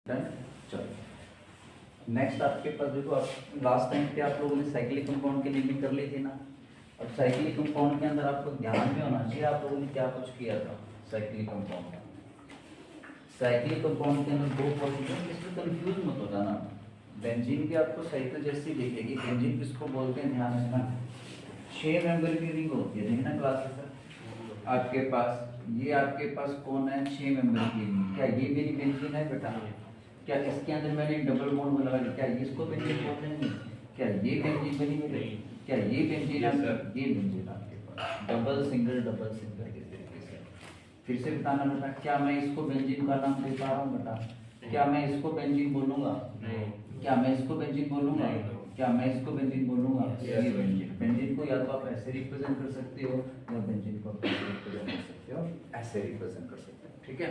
Done. चलो next आपके पास देखो, आप लास्ट टाइम पे आप लोगों ने साइक्लिक कंपाउंड की नेमिंग कर ली थी ना। अब साइक्लिक कंपाउंड के अंदर आपको ध्यान में होना चाहिए आप लोगों ने क्या कुछ किया था। साइक्लिक कंपाउंड के अंदर दो पॉजिशन, इसमें कंफ्यूज मत हो जाना। बेंजीन की आपको साइकिल जैसी दिखेगी। बेंजीन किसको बोलते हैं, ध्यान रखना। 6 मेंबर की रिंग होती है, देखना क्लास में आपके पास ये आपके पास कौन है, 6 मेंबर की रिंग। क्या ये मेरी बेंजीन है बेटा? क्या इसके अंदर मैंने डबल बॉन्ड लगा दिया, क्या इसको बेंजीन बोलते हैं? क्या ये बेंजीन बनी मेरी? क्या ये बेंजीन है? ये बेंजीन आपके पास डबल सिंगल इस तरीके से। फिर से बताना बेटा, क्या मैं इसको बेंजीन का नाम दे पा रहा हूँ बेटा? क्या मैं इसको बेंजीन बोलूंगा? क्या मैं इसको बेंजीन बोलूंगा? क्या मैं इसको बेंजीन बोलूंगा? ये बेंजीन को या तो आप ऐसे रिप्रेजेंट कर सकते हो या बेंजीन को आप ऐसे रिप्रेजेंट कर सकते हो, ऐसे रिप्रेजेंट कर सकते हो। ठीक है,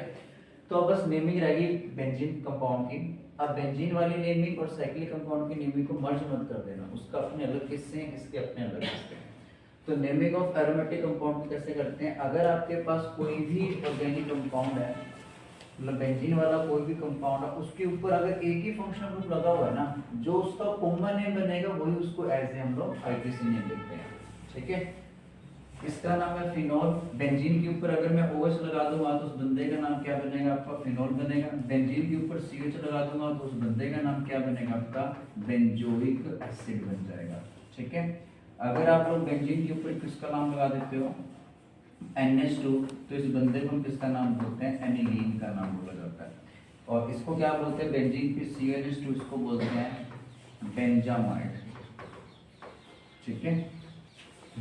तो अब बस नेमिंग रहेगी बेंजीन कंपाउंड की। अब बेंजीन वाली नेमिंग और साइक्लिक कंपाउंड की नेमिंग को मर्ज मत कर देना, उसका अपने अलग किस्से हैं, इसके अपने अलग किस्से हैं। तो नेमिंग ऑफ एरोमेटिक कंपाउंड कैसे करते हैं? अगर आपके पास कोई भी ऑर्गेनिक कंपाउंड है, मतलब बेंजीन वाला कोई भी कंपाउंड है, उसके ऊपर अगर एक ही फंक्शनल ग्रुप लगा हुआ है ना, जो उसका कॉमन नेम बनेगा वही उसको एज हम लोग आईपीसी नेम लिखते हैं। ठीक है, इसका नाम है फिनोल। बेंजीन के ऊपर अगर मैं OH लगा दूंगा तो उस बंदे का नाम क्या बनेगा आपका? फिनोल बनेगा। बेंजीन के ऊपर CH लगा दूंगा तो उस बंदे का नाम क्या बनेगा आपका? बेंजोइक एसिड बन जाएगा। ठीक है, अगर आप लोग बेंजीन के ऊपर किसका नाम लगा देते हो, NH2, तो इस बंदे को हम किसका नाम बोलते हैं? एनिलीन का नाम बोला जाता है। और इसको क्या बोलते हैं? बेंजीन पे CH2, इसको बोलते हैं बेंजामाइड। ठीक है,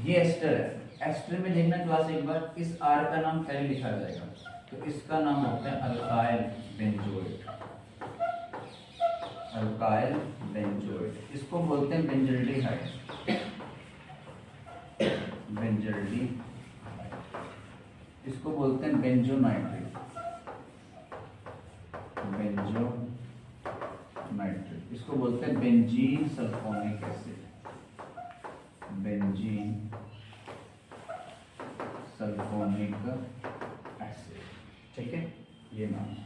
ये एस्टर है। एस्टर में देखना क्लास एक बार, इस R का नाम पहले लिखा जाएगा, तो इसका नाम होता है अल्काइल बेंजोएट। अल्काइल बेंजोएट, इसको बोलते हैं बेंजल्डिहाइड। बेंजल्डिहाइड, इसको बोलते हैं बेंजोनाइट्रेट। बेंजोनाइट्रेट, इसको बोलते हैं benzene sulphonic acid. Benzene sulphonic acid. ठीक है, ये नाम है।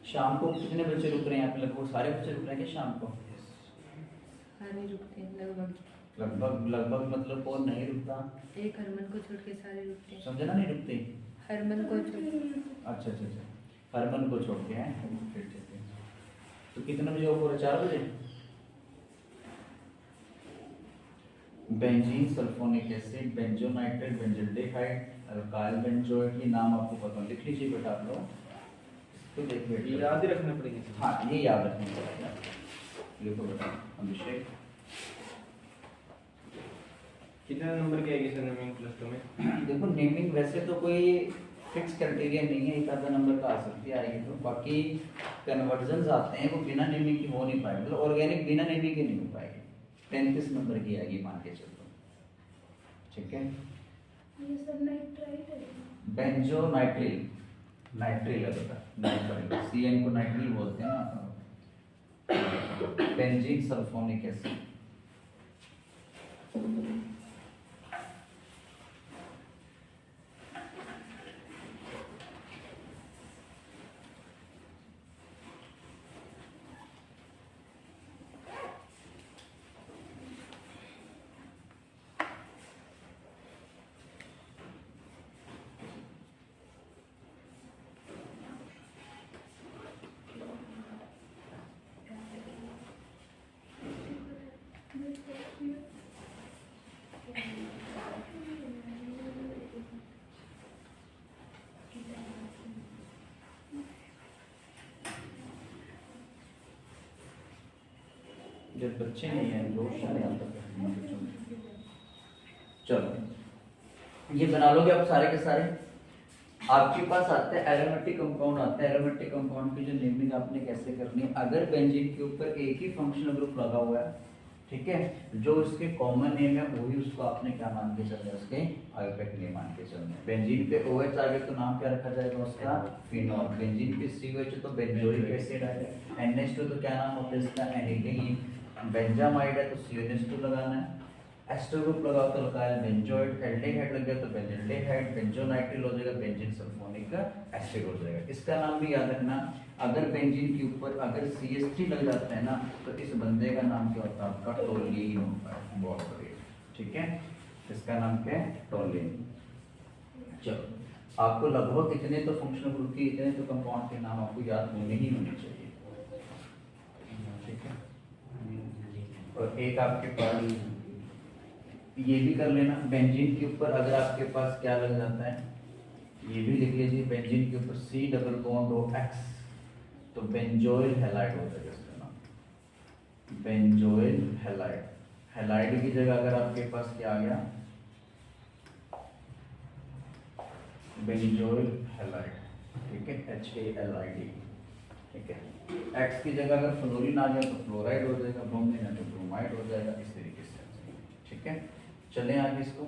शाम को कितने बच्चे रुक रहे हैं यहाँ पे? लगभग सारे बच्चे रुक रहे हैं क्या शाम को? सारे रुकते हैं लगभग। लगभग मतलब कौन नहीं रुकता? एक हरमन को छोड़ के सारे रुकते हैं। समझे ना, नहीं रुकते। हरमन को छोड़। अच्छा, हरमन को छोड़ के हैं। फिर ठीक है, तो कितने बजे ऑफ हो रहा है? 4 बजे। Benzene sulphonic acid, benzonitrate, benzaldehyde, alkyl benzoate, ये नाम आपको पता, लिख लीजिए बेटा आप लोग। तो देखिए याद ही रखना पड़ेगी। हाँ, ये याद रखना पड़ेगा। लिखो बेटा, अभिषेक। कितने नंबर की आएगी सर नेमिंग +2 में? देखो नेमिंग वैसे तो कोई फिक्स क्राइटेरिया नहीं है, एक आधा नंबर का आ सकती है आएगी, तो बाकी कन्वर्जन्स आते हैं वो बिना नेमिंग की हो नहीं पाएंगे, मतलब ऑर्गेनिक बिना नेमिंग के नहीं हो पाएगी। 35 नंबर की आएगी मान के चलो। ठीक है, ये सब नाइट्राइट है। बेंजोनाइट्रिल, नाइट्रिल है बेटा, नाइट्रिल, CN को नाइट्रिल बोलते हैं ना। Benzene sulphonic acid. जब बच्चे नहीं हैं लोग सारे आता है। चलो ये बना लोगे आप सारे के सारे। आपके पास आते हैं एरोमेटिक कंपाउंड, आते हैं एरोमेटिक कंपाउंड की जो नेमिंग आपने कैसे करनी है। अगर बेंजीन के ऊपर एक ही फंक्शनल ग्रुप लगा हुआ है, ठीक है, जो इसके कॉमन नेम है वही उसको आपने क्या मान के चलना है? उसके आईयूपैक नेम मान के चलना है। बेंजीन पे OH आ गया तो नाम क्या रखा जाएगा उसका? फिनोल। बेंजीन पे COH तो बेंजोइक एसिड आ गया। NH2 तो क्या नाम होता है इसका? एनिलीन। बेंजामाइड है तो CONH2 लगाना है। एस्टर ग्रुप लगाओ तो लगाया बेंजोइड, एल्डिहाइड लग गया तो बेंजल्डिहाइड, बेंजोनाइट्रिल हो जाएगा, बेंजीन सल्फोनिक एसिड हो जाएगा। इसका नाम भी याद रखना, अगर बेंजीन के ऊपर अगर CH3 लग जाता है ना तो इस बंदे का नाम क्या होता है आपका टोल्यूइन होता है। बहुत बढ़िया, ठीक है, इसका नाम क्या है टोल्यूइन। चलो आपको लगभग इतने तो फंक्शनल ग्रुप की इतने तो कंपाउंड के नाम आपको याद होने ही होने चाहिए, ठीक है। और एक आपके पास ये भी कर लेना, बेंजीन के ऊपर अगर आपके पास क्या लग जाता है ये भी लिख लीजिए, बेंजीन के ऊपर C डबल बॉन्ड हो X तो बेंजोइल हैलाइड हो जाएगा इसका नाम, बेंजोइल हैलाइड। हैलाइड की जगह अगर आपके पास क्या आ गया बेंजोइल हैलाइड, ठीक है, HALID, ठीक है। X की जगह अगर फ्लोरीन आ गया तो फ्लोराइड हो जाएगा, ब्रोमीन है तो ब्रोमाइड हो जाएगा, इस तरीके से, ठीक है। चलें आगे इसको,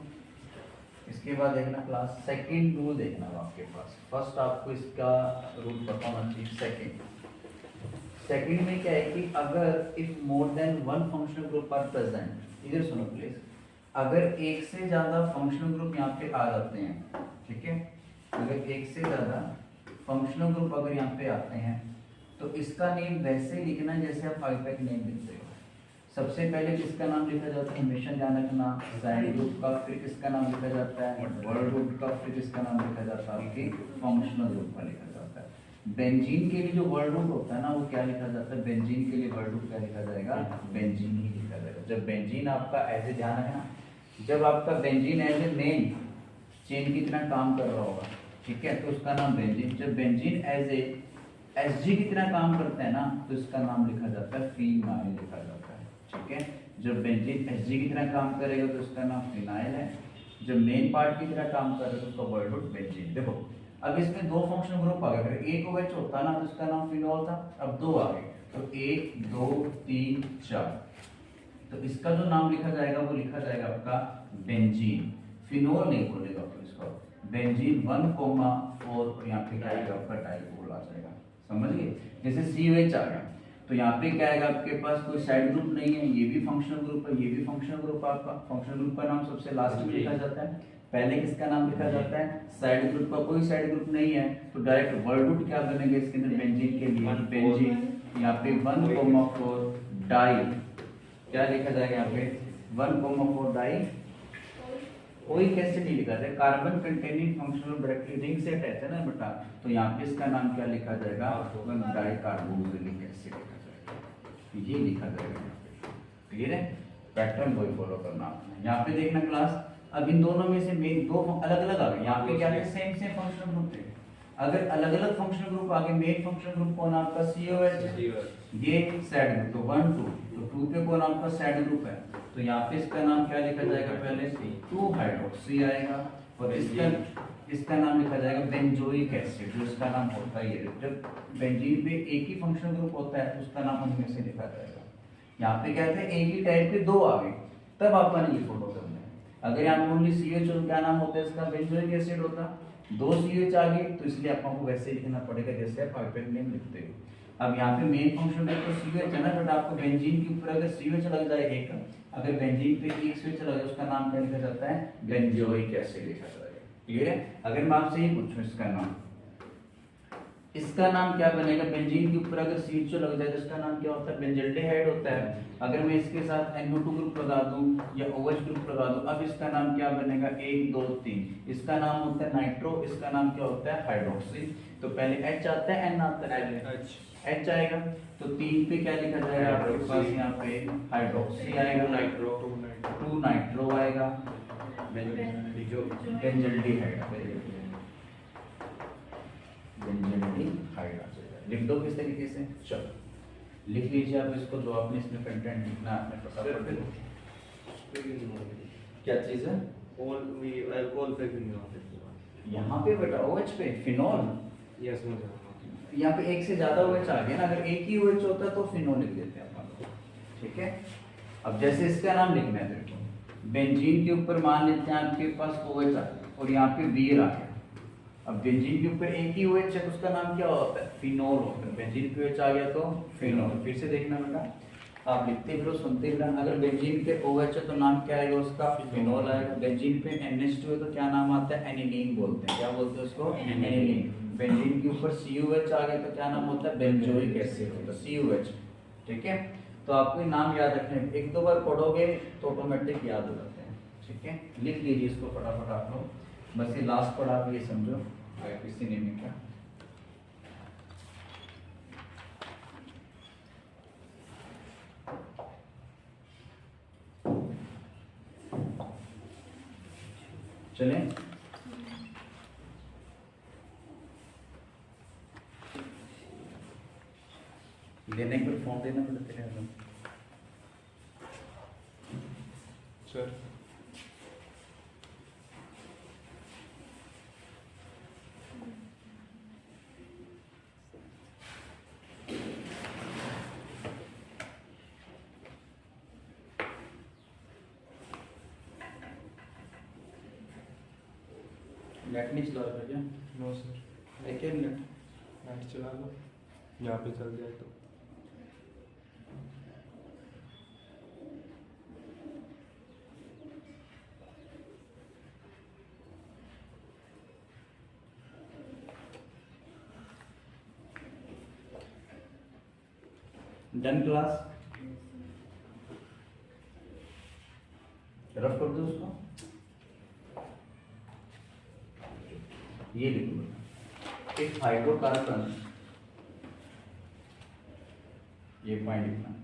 इसके बाद देखना क्लास सेकंड रूल देखना आपके पास। फर्स्ट आपको इसका रूल पता होना चाहिए। सेकंड में क्या है कि अगर if more than one functional group are present, इधर सुनो प्लीज, अगर एक से ज्यादा फंक्शनल ग्रुप यहाँ पे आ जाते हैं, ठीक है, अगर एक से ज्यादा फंक्शनल ग्रुप अगर यहाँ पे आते हैं तो इसका नेम वैसे लिखना जैसे आप आईपैक नेम लिखते हो। सबसे पहले किसका नाम लिखा जाता है, हमेशा ध्यान रखना, साइड ग्रुप का, फिर किसका नाम लिखा जाता है वर्ड ग्रुप का, फिर किसका नाम लिखा जाता है आपके फंक्शनल ग्रुप का लिखा जाता है। बेंजीन के लिए जो वर्ड रूट होता है ना वो क्या लिखा जाता है, बेंजीन के लिए वर्ड रूट क्या लिखा जाएगा, बेंजीन ही लिखा जाएगा। जब बेंजीन आपका एज ए, ध्यान रखना, जब आपका benzene as a main chain की तरह काम कर रहा होगा, ठीक है, तो उसका नाम बेंजीन। जब बेंजीन एज ए एसजी की तरह काम करता है ना तो इसका नाम लिखा जाता है फिनाइल लिखा जाता है, ठीक है। जब बेंजीन एसजी की तरह काम करेगा तो इसका नाम फिनाइल है। जब मेन पार्ट की तरह काम करेगा तो उसका वर्ड रूट बेंजीन। देखो अब इसमें दो फंक्शनल ग्रुप आ गए, अगर एक OH होता ना तो इसका नाम फिनोल था, अब दो आ गए तो 1 2 3 4, तो इसका जो नाम लिखा जाएगा वो लिखा जाएगा आपका बेंजीन। फिनोल नहीं बोलेगा तो इसको बेंजीन 1,4 और यहाँ पे क्या आएगा आपका डाइपोल आ जाएगा, समझ गए। जैसे COH आ गया तो यहाँ पे क्या आएगा आपके पास, कोई साइड ग्रुप नहीं है, ये भी फंक्शनल ग्रुप है, ये भी फंक्शनल ग्रुप है। आपका फंक्शनल ग्रुप का नाम सबसे लास्ट में लिखा जाता है, पहले किसका नाम लिखा जाता है, साइड ग्रुप का कोई साइड ग्रुप नहीं है तो डायरेक्ट वर्ड रूट क्या बनेगा इसके अंदर बेंजीन के लिए, बेंजीन यहाँ पे 1,4 डाई, क्या लिखा जाएगा यहाँ पे 1,4 डाई। कोई कैसे नहीं लिखा जाए, carbon containing functional directly ring से अटैच है ना बेटा, तो यहाँ पे इसका नाम क्या लिखा जाएगा, डाई कार्बोक्सिलिक एसिड लिखा जाएगा, ये लिखा जाएगा। क्लियर है, पैटर्न वही फॉलो करना। यहाँ पे देखना क्लास, अब इन दोनों में से मेन दो अलग अलग आ गए, यहाँ पे क्या है सेम सेम फंक्शनल ग्रुप थे, अगर अलग अलग फंक्शनल ग्रुप आ गए, मेन फंक्शनल ग्रुप कौन आपका COH, ये साइड ग्रुप तो 1 2, तो 2 पे कौन आपका साइड ग्रुप है, तो यहाँ पे इसका नाम क्या लिखा जाएगा, पहले 2 हाइड्रोक्सी आएगा और इसका नाम लिखा जाएगा बेंजोइक एसिड, जो इसका नाम होता है। जब बेंजीन पे एक ही फंक्शनल ग्रुप होता है तो उसका नाम उनमें से लिखा जाएगा। यहाँ पे कहते हैं एक ही टाइप के दो आ गए तब आपका ये फोटो करना है। अगर यहाँ पे ओनली CH और क्या नाम होता है इसका, बेंजोइक एसिड होता, दो CH आ गए तो इसलिए आपको वैसे लिखना पड़ेगा जैसे आप आईपैक नेम लिखते हो। अब यहाँ पे मेन फंक्शन में तो CH है ना, बट आपको बेंजीन के ऊपर अगर CH लग जाए एक, अगर बेंजीन पे एक स्विच लगे उसका नाम क्या लिखा जाता है, बेंजोइक एसिड लिखा जाएगा। क्लियर है। अगर मैं आपसे ये पूछूं इसका नाम क्या बनेगा, बेंजीन के ऊपर अगर CH लग जाए तो इसका नाम क्या होता है, बेंजल्डिहाइड होता है। अगर मैं इसके साथ NO2 ग्रुप लगा दूं या OH ग्रुप लगा दूं, अब इसका नाम क्या बनेगा, 1 2 3, इसका नाम होता है नाइट्रो, इसका नाम क्या होता है हाइड्रोक्सी। तो पहले H आता है N आता है, H आएगा तो 3 पे क्या लिखा जाएगा आपके पास, यहाँ पे हाइड्रोक्सी आएगा, नाइट्रो 2 नाइट्रो आएगा, बेंजल्डिहाइड आ जाएगा। लिख दो किस तरीके से, चलो लिख लीजिए आप इसको, जो आपने इसमें कंटेंट लिखना आपने फटाफट। क्या चीज है, यहाँ पे बेटा OH पे फिनोल, यहाँ पे एक से ज्यादा OH आ गया ना, अगर एक ही OH होता तो फिनोल लिख देते हैं अपन, ठीक है। अब जैसे इसका नाम लिखना है, देखो बेंजीन के ऊपर मान लेते हैं आपके पास OH आ गया और यहाँ पे बीर आ गया। अब बेंजीन के ऊपर एक ही OH है तो उसका नाम क्या होता है, फिनोल होता है। बेंजीन पे OH आ गया तो फिनोल। फिर से देखना बेटा, आप लिखते भी रहो सुनते भी रहना। अगर बेंजीन पे OH है तो नाम क्या आएगा उसका? फिनोल आएगा। बेंजीन पे NH2 है तो क्या नाम आता है? एनिलीन बोलते हैं। क्या बोलते हैं उसको? एनिलीन। बेंजीन के ऊपर CuH आ गया तो क्या नाम होता है? बेंजोइक एसिड होता है, CuH। ठीक है, तो आपको नाम याद रखने, एक दो बार पढ़ोगे तो ऑटोमेटिक याद हो जाते हैं। ठीक है, लिख लीजिए इसको फटाफट आप लोग, बस ये लास्ट पढ़ा आप ये समझो किसी ने क्या। चलें, लेने पर फोन देना पड़ता है सर। नेट नहीं चला रहा क्या? No sir. एक मिनट नेट चला लो, यहाँ पे चल जाए तो। डन क्लास, रफ कर दो उसको। ये लिखो एक हाइड्रोकार्बन, ये पॉइंट लिखना।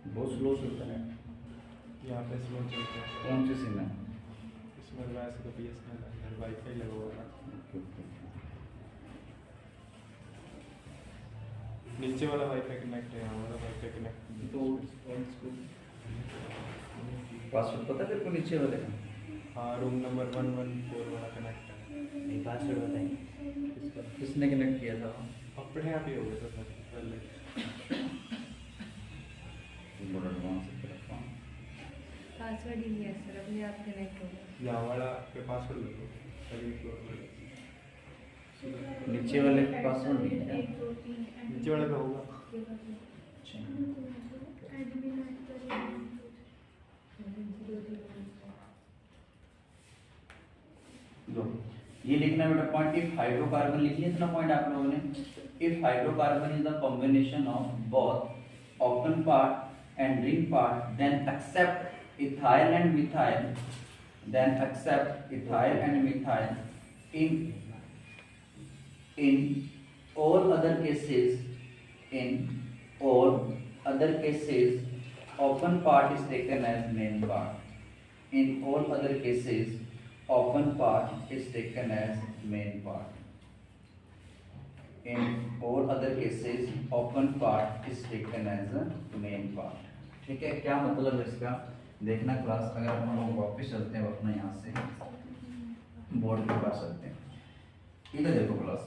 बहुत स्लो चलता है। यहाँ पे स्लो चलता है। कौन सी सिम है? इसमें वैसे तो BSNL है, वाईफाई लगा हुआ है। नीचे वाला वाईफाई कनेक्ट है, यहाँ वाला वाईफाई कनेक्ट। तो पासवर्ड पता है तेरे को नीचे वाले का? हाँ, रूम नंबर 114 वाला कनेक्ट है। नहीं, पासवर्ड बताइए किसने कनेक्ट किया था? अपने आप ही हो गया था पहले। बड़ा एडवांस है तेरा फोन। पासवर्ड ही नहीं है सर, अपने आप कनेक्ट हो गया। यहाँ वाला पे पासवर्ड लगा, सेकंड फ्लोर वाला। नीचे वाले का पासवर्ड नहीं है? नीचे वाले का होगा। अच्छा, लो ये लिखना बेटा पॉइंट। इफ हाइड्रोकार्बन लिख लिया इतना पॉइंट आप लोगों ने। If hydrocarbon is the combination of both open part and ring part, then except ethyl and methyl, then accept ethyl and methyl in all other cases, open part is taken as main part. In all other cases, open part is taken as main part. In all other cases, open part is taken as a main part. ठीक है, क्या मतलब है इसका देखना class. अगर हम लोग वापस चलते हैं अपना यहाँ से बोर्ड के पास चलते हैं, इधर देखो क्लास।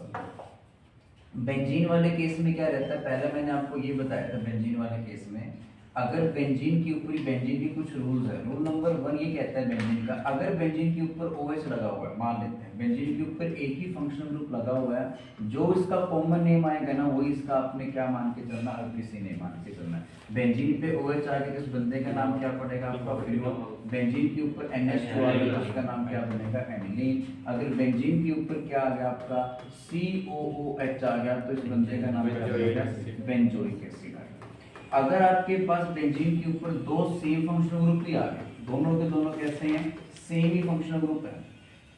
बेंजीन वाले केस में क्या रहता है, पहले मैंने आपको ये बताया था। बेंजीन वाले केस में अगर बेंजीन के ऊपर, बेंजीन के कुछ रूल्स है। रूल नंबर 1 ये कहता है बेंजीन का, अगर बेंजीन के ऊपर OH लगा हुआ है, मान लेते हैं बेंजीन के ऊपर एक ही फंक्शनल ग्रुप लगा हुआ है, जो इसका कॉमन नेम आएगा ना वही इसका आपने क्या मान के चलना, RPC नेम मान के चलना है। बेंजीन पे OH आ गया तो इस बंदे का नाम क्या पड़ेगा आपका? फिनोल। बेंजीन के ऊपर NH2 आ गया तो उसका नाम क्या बनेगा? एनिलीन। अगर बेंजीन के ऊपर क्या आ गया आपका? COOH आ गया तो इस बंदे का नाम क्या बनेगा? Benzoic acid. अगर आपके पास बेंजीन के ऊपर दो सेम फंक्शनल ग्रुप ही आ गए, दोनों के दोनों कैसे हैं? सेम ही फंक्शनल ग्रुप है,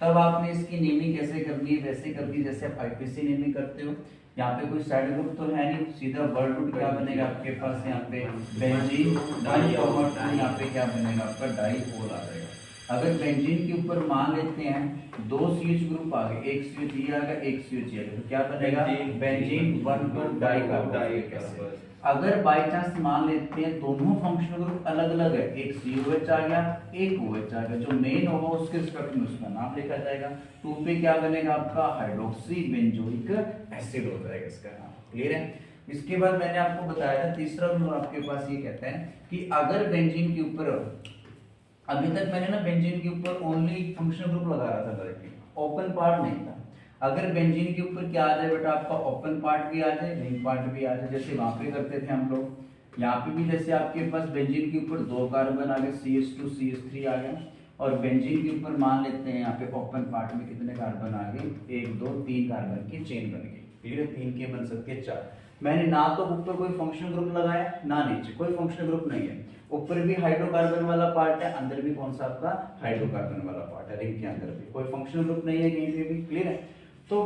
तब आपने इसकी नेमिंग कैसे करनी है? वैसे करनी है जैसे आप IPC नेमिंग करते हो। यहाँ पे कोई साइड ग्रुप तो है नहीं, सीधा वर्ड रूट क्या बनेगा आपके पास? यहाँ पे बेंजीन डाइकोमर, यहाँ पे क्या बनेगा आपका? डाइपोल आ जाएगा। अगर बेंजीन के ऊपर मान लेते हैं 2 CH ग्रुप आ गए, एक CH ये आ गया, एक CH ये आ गया, तो क्या बनेगा बेंजीन 1,2 डाइकार्बोक्सिलिक एसिड। अगर बाय चांस मान लेते हैं दोनों फंक्शनल ग्रुप अलग अलग है, एक COH आ गया, एक OH आ गया, जो मेन होगा उसके रिस्पेक्ट में उसका नाम लिखा जाएगा। 2 पे क्या बनेगा आपका हाइड्रोक्सी बेंजोइक एसिड हो जाएगा इसका नाम। क्लियर है? इसके बाद मैंने आपको बताया था तीसरा रूल आपके पास ये कहता है कि अगर बेंजीन के ऊपर, अभी तक मैंने ना बेंजीन के ऊपर ओनली फंक्शनल ग्रुप लगा रहा था डायरेक्टली, ओपन पार्ट नहीं था। अगर बेंजीन के ऊपर क्या आ जाए बेटा आपका ओपन पार्ट भी आ जाए, रिंग पार्ट भी आ जाए, जैसे वहां पे करते थे हम लोग। यहाँ पे भी जैसे आपके पास बेंजीन के ऊपर 2 कार्बन आ गए, CH2 CH3 आ गया, और बेंजीन के ऊपर मान लेते हैं यहाँ पे ओपन पार्ट में कितने कार्बन आ गए, 1 2 3 कार्बन की चेन बन गई। ठीक है, 3 के बन सकते हैं 4। मैंने ना तो ऊपर कोई फंक्शनल ग्रुप लगाया, ना नीचे कोई फंक्शनल ग्रुप नहीं है। ऊपर भी हाइड्रोकार्बन वाला पार्ट है, अंदर भी कौन सा आपका हाइड्रोकार्बन वाला पार्ट है, रिंग के अंदर भी कोई फंक्शनल ग्रुप नहीं है कहीं पे भी। क्लियर है? तो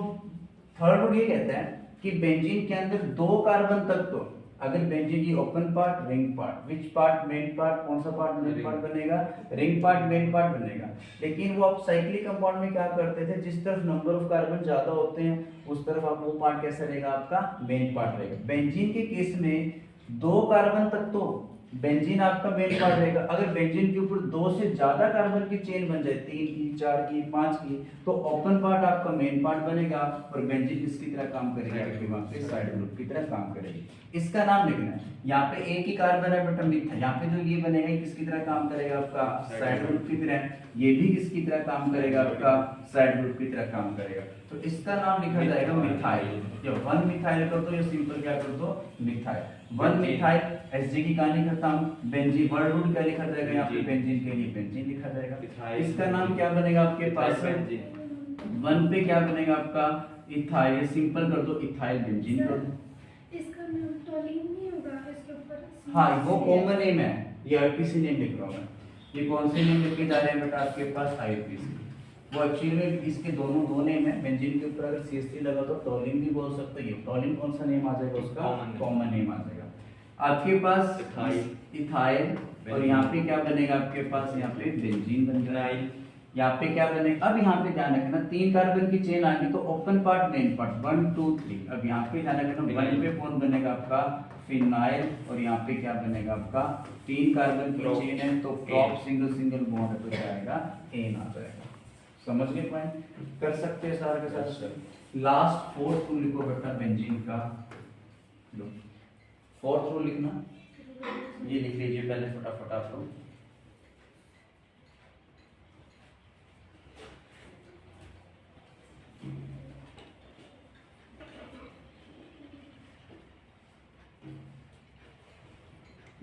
थर्ड रूल ये कहता है कि बेंजीन के अंदर 2 कार्बन तक, तो अगर बेंजीन की open part ring part, which part main part, कौन सा पार्ट मेन पार्ट बनेगा, रिंग पार्ट मेन पार्ट बनेगा। लेकिन वो आप साइक्लिक कंपाउंड में क्या करते थे, जिस तरफ नंबर ऑफ कार्बन ज्यादा होते हैं उस तरफ आप वो पार्ट कैसा रहेगा आपका मेन पार्ट रहेगा। बेंजीन के केस में 2 कार्बन तक तो बेंजीन आपका मेन पार्ट रहेगा। अगर बेंजीन के ऊपर 2 से ज्यादा कार्बन की चेन बन जाए, 3 की 4 की 5 की, तो ओपन पार्ट आपका मेन पार्ट बनेगा और बेंजीन किसकी तरह काम करेगा आपके वहां पे साइड ग्रुप की तरह काम करेगी। इसका नाम लिखना है। यहाँ पे एक ही कार्बन है बेटा मिथा, यहाँ पे जो ये बनेगा ये किसकी तरह काम करेगा आपका साइड ग्रुप की तरह, ये भी किसकी तरह काम करेगा आपका साइड ग्रुप की तरह काम करेगा। तो इसका नाम लिखा जाएगा मिथाइल। या 1 मिथाइल कर दो या सिंपल क्या कर दो मिथाइल। 1 मिथाइल Hg की कहानी खत्म। बेंजीन वर्ड रूट क्या लिखा जाएगा यहाँ पे, बेंजीन के लिए बेंजीन लिखा जाएगा। इसका नाम क्या बनेगा आपके पास में 1 पे क्या बनेगा आपका इथाइल, सिंपल कर दो इथाइल बेंजीन कर दो। इसका नाम टोलिन नहीं होगा इसके ऊपर? हाँ वो कॉमन नेम है, ये आईपीसी नेम लिख रहा हूँ मैं। ये कौन से नेम लिखे जा रहे हैं बेटा आपके पास आईपीसी। वो एक्चुअली में इसके दो नेम है। बेंजीन के ऊपर अगर CH3 लगा तो टोलिन भी बोल सकते हैं। टोलिन कौन सा नेम आ जाएगा उसका, कॉमन नेम आ जाएगा आपके पास इथाइल। और यहाँ पे क्या बनेगा आपके पास, यहाँ पे बेंजीन बन रहा है। यहाँ पे क्या बनेगा, अब यहाँ पे ध्यान रखना 3 कार्बन की चेन आएगी तो ओपन पार्ट मेन पार्ट 1 2 3। अब यहाँ पे ध्यान रखना 1 पे कौन बनेगा आपका फिनाइल, और यहाँ पे क्या बनेगा आपका 3 कार्बन की चेन है तो प्रॉप सिंगल सिंगल बॉन्ड पे जाएगा एन आ जाएगा। समझ गए पॉइंट? कर सकते हैं सारा के साथ। लास्ट 4th रूल लिखो बेटा बेंजीन का। लो 4th रूल लिखना, ये लिख लीजिए पहले फटाफट आप लोग।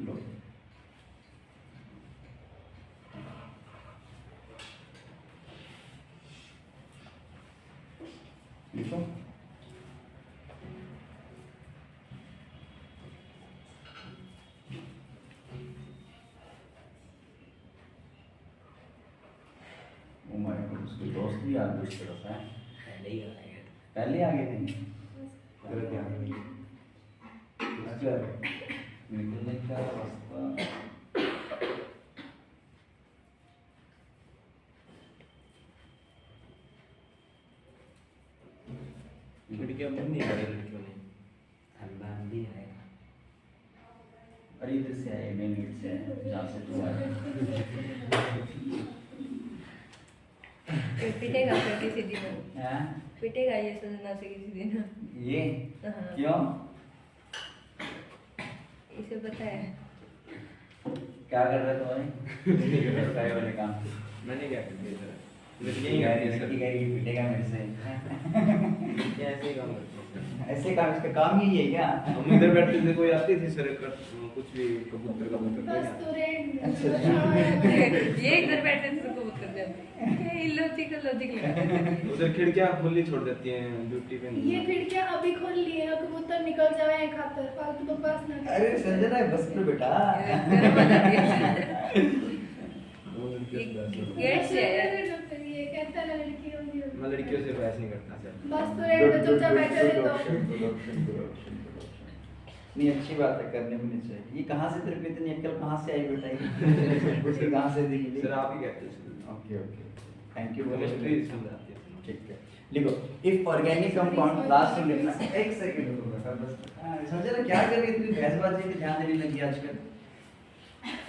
लो लिखो। उसके दोस्त भी आ गए उस तरफ है, पहले आ गए थे। अगर क्या निकलने का रास्ता खिड़कियां बंद नहीं करी लड़कियों ने। अरे इधर से आए, मेन गेट से आए, जहाँ से तू आया। पिटेगा फिर किसी दिन, हैं? पिटेगा ये सुनना से किसी दिन। ये हाँ। क्यों? इसे पता है क्या कर रहे तुम्हारे काय वाले काम? मैंने क्या कर दिया सर? लड़की कहेगी पिटेगा मेरे से। क्या ऐसे ही काम करते हैं ऐसे काम, इसका काम यही है क्या? हम इधर बैठते थे, कोई आती थी सर कर कुछ भी कबूतर बस तो रेड। ये इधर बैठे थे तो कबूतर जाते, ये लॉजिकल लगा। उधर खिड़कियां खुली छोड़ देती हैं ड्यूटी पे। ये खिड़कियां अभी खोल ली है, कबूतर निकल जाए खातर, फालतू तो बस ना। अरे संजना बस लो बेटा। गरम आ जाती है। गेट से आया। ये कहता है लड़की होगी। मैं लड़कियों से बहस नहीं करता सर। बस तो रेड तो चुपचाप बैठे रहे तो। नहीं अच्छी बात है, करने भी नहीं चाहिए। ये कहाँ से तेरे को इतनी अक्ल कहाँ से आई बेटा ये? उसकी कहाँ से दिखी? सर आप ही कहते हैं। Okay okay, thank you. Chemistry इसमें आती है। ठीक है, लिखो इफ ऑर्गेनिक कंपाउंड, लास्ट में लिखना, एक सेकंड रुको बेटा बस। समझे ना क्या कर रही है इतनी बहसबाजी पे ध्यान देने लगी आजकल।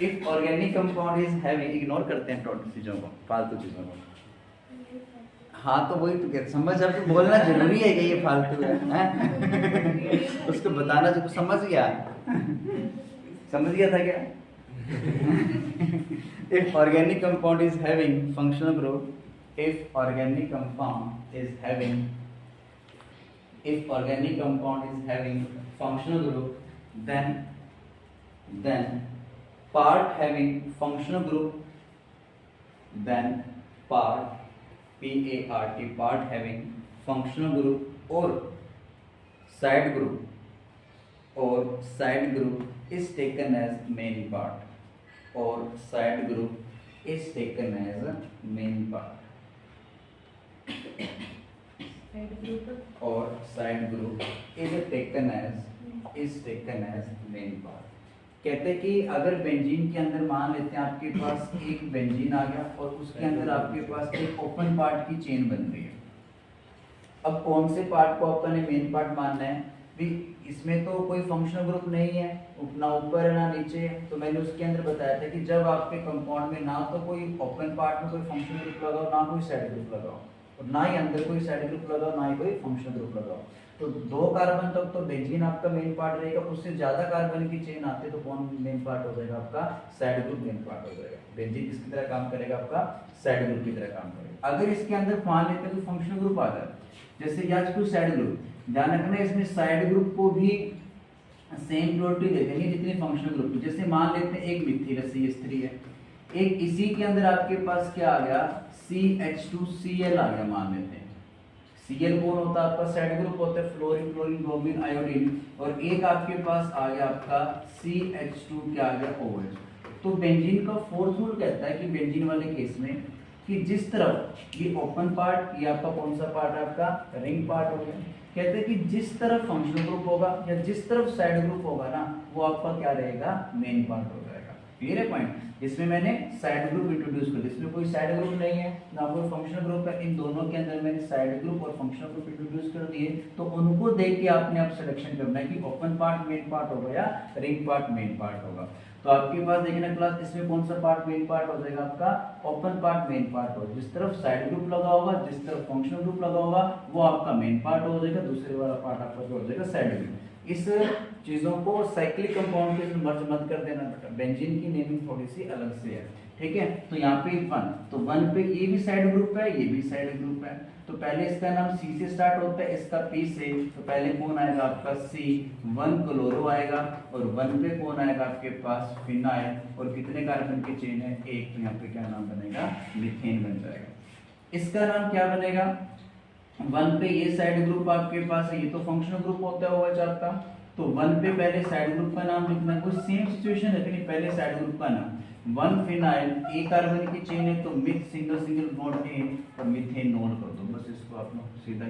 If organic compound is having, ignore करते हैं टोटल चीजों को, फालतू चीजों को। हाँ तो वही तो कहते, समझ अब तो बोलना जरूरी है कि ये फालतू है? उसको बताना जो समझ गया, समझ गया था क्या? If organic compound is having functional group, if organic compound is having functional group, then part having functional group, then part part having functional group or side group is taken as main part, or side group is taken as main part, or side group is taken as main part। कहते हैं कि अगर benzene के अंदर मान लेते हैं आपके पास एक बेंजीन आ गया और उसके अंदर आपके पास एक ओपन पार्ट की चेन बन रही है। अब कौन से पार्ट को अपन ने मेन पार्ट मानना है? भी इसमें तो कोई फंक्शनल ग्रुप नहीं है, ना ऊपर है ना नीचे है। तो मैंने उसके अंदर बताया था कि जब आपके कंपाउंड में ना तो कोई ओपन पार्ट में कोई फंक्शनल ग्रुप लगाओ, ना कोई साइड ग्रुप लगाओ, और ना ही अंदर कोई साइड ग्रुप लगाओ, ना ही कोई फंक्शनल ग्रुप लगाओ, तो 2 कार्बन तक तो बेंजीन आपका मेन पार्ट रहेगा। उससे ज्यादा कार्बन की चेन आते तो कौन मेन पार्ट हो जाएगा? आपका साइड ग्रुप मेन पार्ट हो जाएगा। बेंजीन किसकी तरह काम करेगा? आपका साइड ग्रुप की तरह काम करेगा। अगर इसके अंदर मान लेते हैं तो फंक्शनल ग्रुप आ जाए, जैसे आज कोई साइड ग्रुप, ध्यान रखना इसमें साइड ग्रुप को भी सेम प्रोपर्टी दे देंगे जितनी फंक्शनल ग्रुप की। जैसे मान लेते हैं एक मिथिल CH3 है, एक इसी के अंदर आपके पास क्या आ गया? CH2Cl आ गया मान लेते हैं। Cl कौन होता है? आपका साइड ग्रुप होता है, फ्लोरीन क्लोरीन ब्रोमीन आयोडीन, और एक आपके पास आ गया आपका CH2 क्या आ गया? OH। तो बेंजीन का फोर्थ रूल कहता है कि बेंजीन वाले केस में कि जिस तरफ ये ओपन पार्ट, ये आपका कौन सा पार्ट है? आपका रिंग पार्ट हो गया। कहते हैं कि जिस तरफ फंक्शनल ग्रुप होगा या जिस तरफ साइड ग्रुप होगा ना, वो आपका क्या रहेगा? मेन पार्ट हो जाएगा। क्लियर है पॉइंट? इसमें मैंने साइड ग्रुप इंट्रोड्यूस कर दिया, इसमें कोई साइड ग्रुप नहीं है ना कोई फंक्शनल ग्रुप है, इन दोनों के अंदर मैंने साइड ग्रुप और फंक्शनल ग्रुप इंट्रोड्यूस कर दिए। तो उनको देख के आपने अब सिलेक्शन करना है कि ओपन पार्ट मेन पार्ट होगा या रिंग पार्ट मेन पार्ट होगा। तो आपके पास देखना क्लास, इसमें कौन सा पार्ट मेन पार्ट हो जाएगा? आपका ओपन पार्ट मेन पार्ट होगा। जिस तरफ साइड ग्रुप लगा होगा, जिस तरफ फंक्शनल ग्रुप लगा होगा, वो आपका मेन पार्ट हो जाएगा, दूसरे वाला पार्ट आपका हो जाएगा साइड ग्रुप। इस चीजों को साइक्लिक कंपाउंड के मर्ज मत कर देना बेटा, बेंजीन की नेमिंग थोड़ी सी अलग से है, ठीक है? तो यहाँ पे 1, तो 1 पे ये भी साइड ग्रुप है, ये भी साइड ग्रुप है। तो पहले इसका नाम C से स्टार्ट होता है, इसका P से, तो पहले कौन आएगा? आपका C1 क्लोरो आएगा, और 1 पे कौन आएगा? आपके पास फिनाइल, और कितने कार्बन की चेन है? 1। तो यहाँ पे क्या नाम बनेगा? मीथेन बन जाएगा। इसका नाम क्या बनेगा? 1 पे ये साइड ग्रुप आपके पास है, ये तो फंक्शनल ग्रुप होता है OH आपका। तो 1 पे पहले साइड ग्रुप का नाम लिखना है, कोई सेम सिचुएशन है लेकिन पहले साइड ग्रुप का नाम। 1 फिनाइल, एक कार्बन की चेन है तो मिथ सिंगल बॉन्ड ए और मीथेनॉल कर दो, बस इसको आप लोग सीधा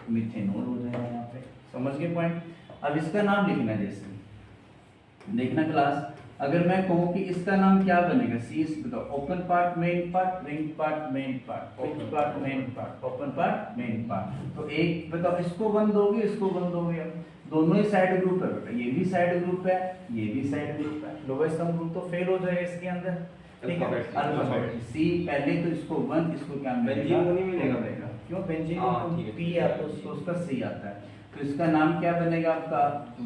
मीथेनॉल हो जाएगा यहाँ पे। समझ गए पॉइंट? अब इसका नाम लिखना है, जैसे देखना क्लास, अगर मैं कहूँ कि इसका नाम क्या बनेगा? सी बताओ, open part main part, ring part main part, open part main part, open part main part. तो एक बताओ, इसको 1 दोगे, इसको 1 दोगे, दोनों ही साइड ग्रुप है बेटा, ये भी साइड ग्रुप है, ये भी साइड ग्रुप है, लोवेस्ट सम ग्रुप तो फेल हो जाएगा इसके अंदर, ठीक है? अल्फाबेट सी पहले तो इसको 1, इसको क्या मिलेगा? बेंजीन को नहीं मिलेगा, क्यों? बेंजीन ठीक है, पी आता है, उसका सी आता है, तो इसका नाम क्या बनेगा? आपका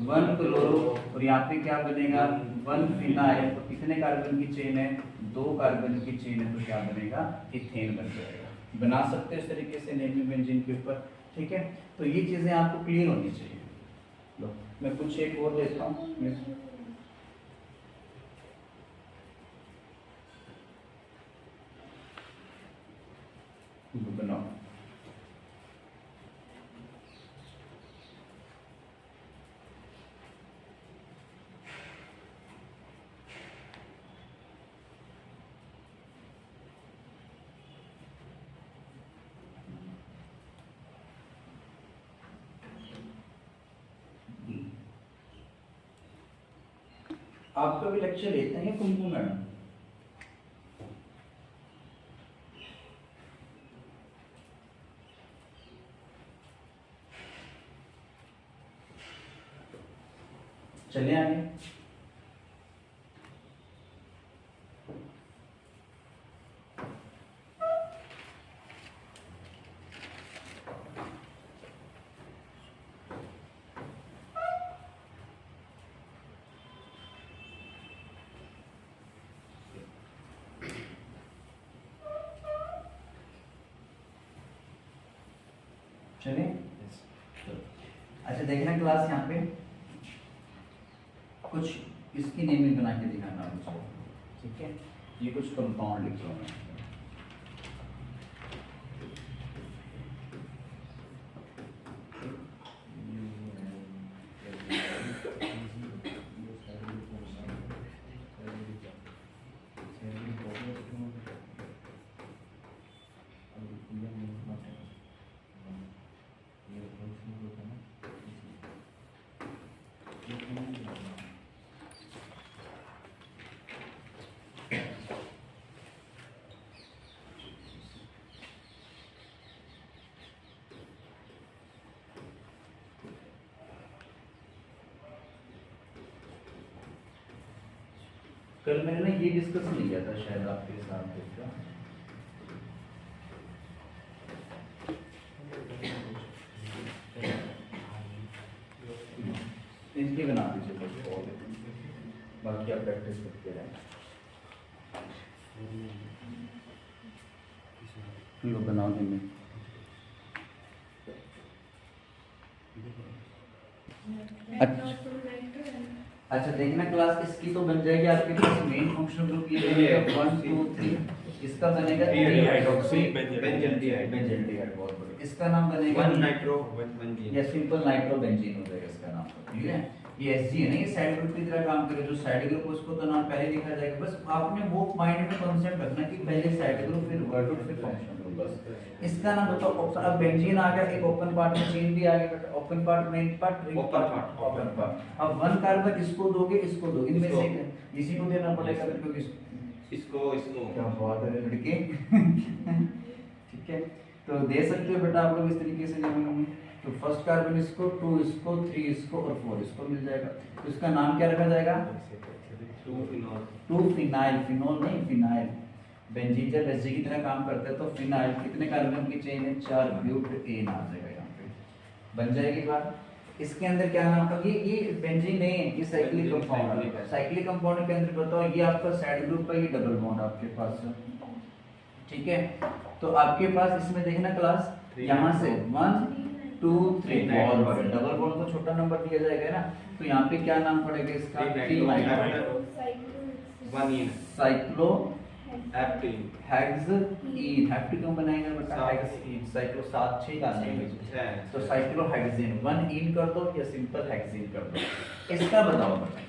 1 क्लोरो, और यहाँ पे क्या बनेगा? 1 फिनाइल, तो कितने कार्बन की चेन है? 2 कार्बन की चेन है, तो क्या बनेगा? इथेन बन जाएगा। बना सकते हैं इस तरीके से नेमिंग बेंजीन के ऊपर, ठीक है? तो ये चीजें आपको क्लियर होनी चाहिए। लो मैं कुछ एक और देता हूँ, बनाओ। आपका भी लेक्चर लेते हैं कुमकुम मैडम? चलिए आगे। चलिए अच्छा देखना क्लास यहाँ पे कुछ इसकी नेमिंग बना के दिखाना मुझे, ठीक है? ये कुछ कंपाउंड लिख रहा हूँ मैं। कल मैंने ना ये डिस्कस नहीं किया था शायद आपके साथ इसका। इसकी बना दीजिए बस और बाकी आप प्रैक्टिस करते रहें। लो बना देंगे। अच्छा देखना क्लास इसकी तो बन जाएगी आपके पास मेन फंक्शनल ग्रुप ये बनेगा 1 2 3। इसका बनेगा 3 हाइड्रोक्सी बेंजीन बहुत बढ़िया। इसका नाम बनेगा 1 नाइट्रो 1 जीन या सिंपल नाइट्रो बेंजीन हो जाएगा इसका नाम, ठीक है? ये एसजी है ना, ये साइड ग्रुप की तरह काम करे। जो साइड ग्रुप उसको तो नाम पहले लिखा जाएगा। बस आपने वो माइंड में कॉन्सेप्ट रखना कि पहले साइड ग्रुप फिर वर्ड ग्रुप फिर फंक्शनल ग्रुप। बस इसका नाम बताओ ऑप्शन। अब बेंजीन आ गया, एक ओपन पार्ट में चेन भी आ गया बेटा। Open part main part ring part open part. अब 1 कार्बन इसको दोगे इसको दोगे, इनमें से इसी को देना पड़ेगा क्योंकि इसको क्या बात है लड़के ठीक है तो दे सकते हो बेटा आप लोग इस तरीके से जब तो फर्स्ट कार्बन इसको 2 इसको 3 इसको और 4 इसको मिल जाएगा। तो इसका नाम क्या रखा जाएगा? 2 फिनाइल। फिनोल नहीं फिनाइल। बेंजीन जब एसजी की तरह काम करता है तो फिनाइल कितने कार्बन की चेन है? 4 ब्यूटेन आ जाएगा यहाँ पे बन जाएगी बात। इसके अंदर क्या नाम का ये बेंजीन नहीं है, ये साइक्लिक कंपाउंड है। साइक्लिक कंपाउंड के अंदर बताओ ये आपका साइड ग्रुप का ये डबल बॉन्ड आपके पास, ठीक है? तो आपके पास इसमें देखना क्लास यहाँ से 1 2 3 डबल बॉन्ड को छोटा नंबर दिया जाएगा ना, तो यहाँ पे क्या नाम पड़ेगा इसका? 1 साइक्लो हेप्टेन हेक्सीन। हेप्टेन क्यों बनाएंगे बेटा? हेक्सीन साइक्लो 7 6 का है तो साइक्लो हेक्सीन 1 इन कर दो या सिंपल हेक्सीन कर दो। इसका बताओ बेटा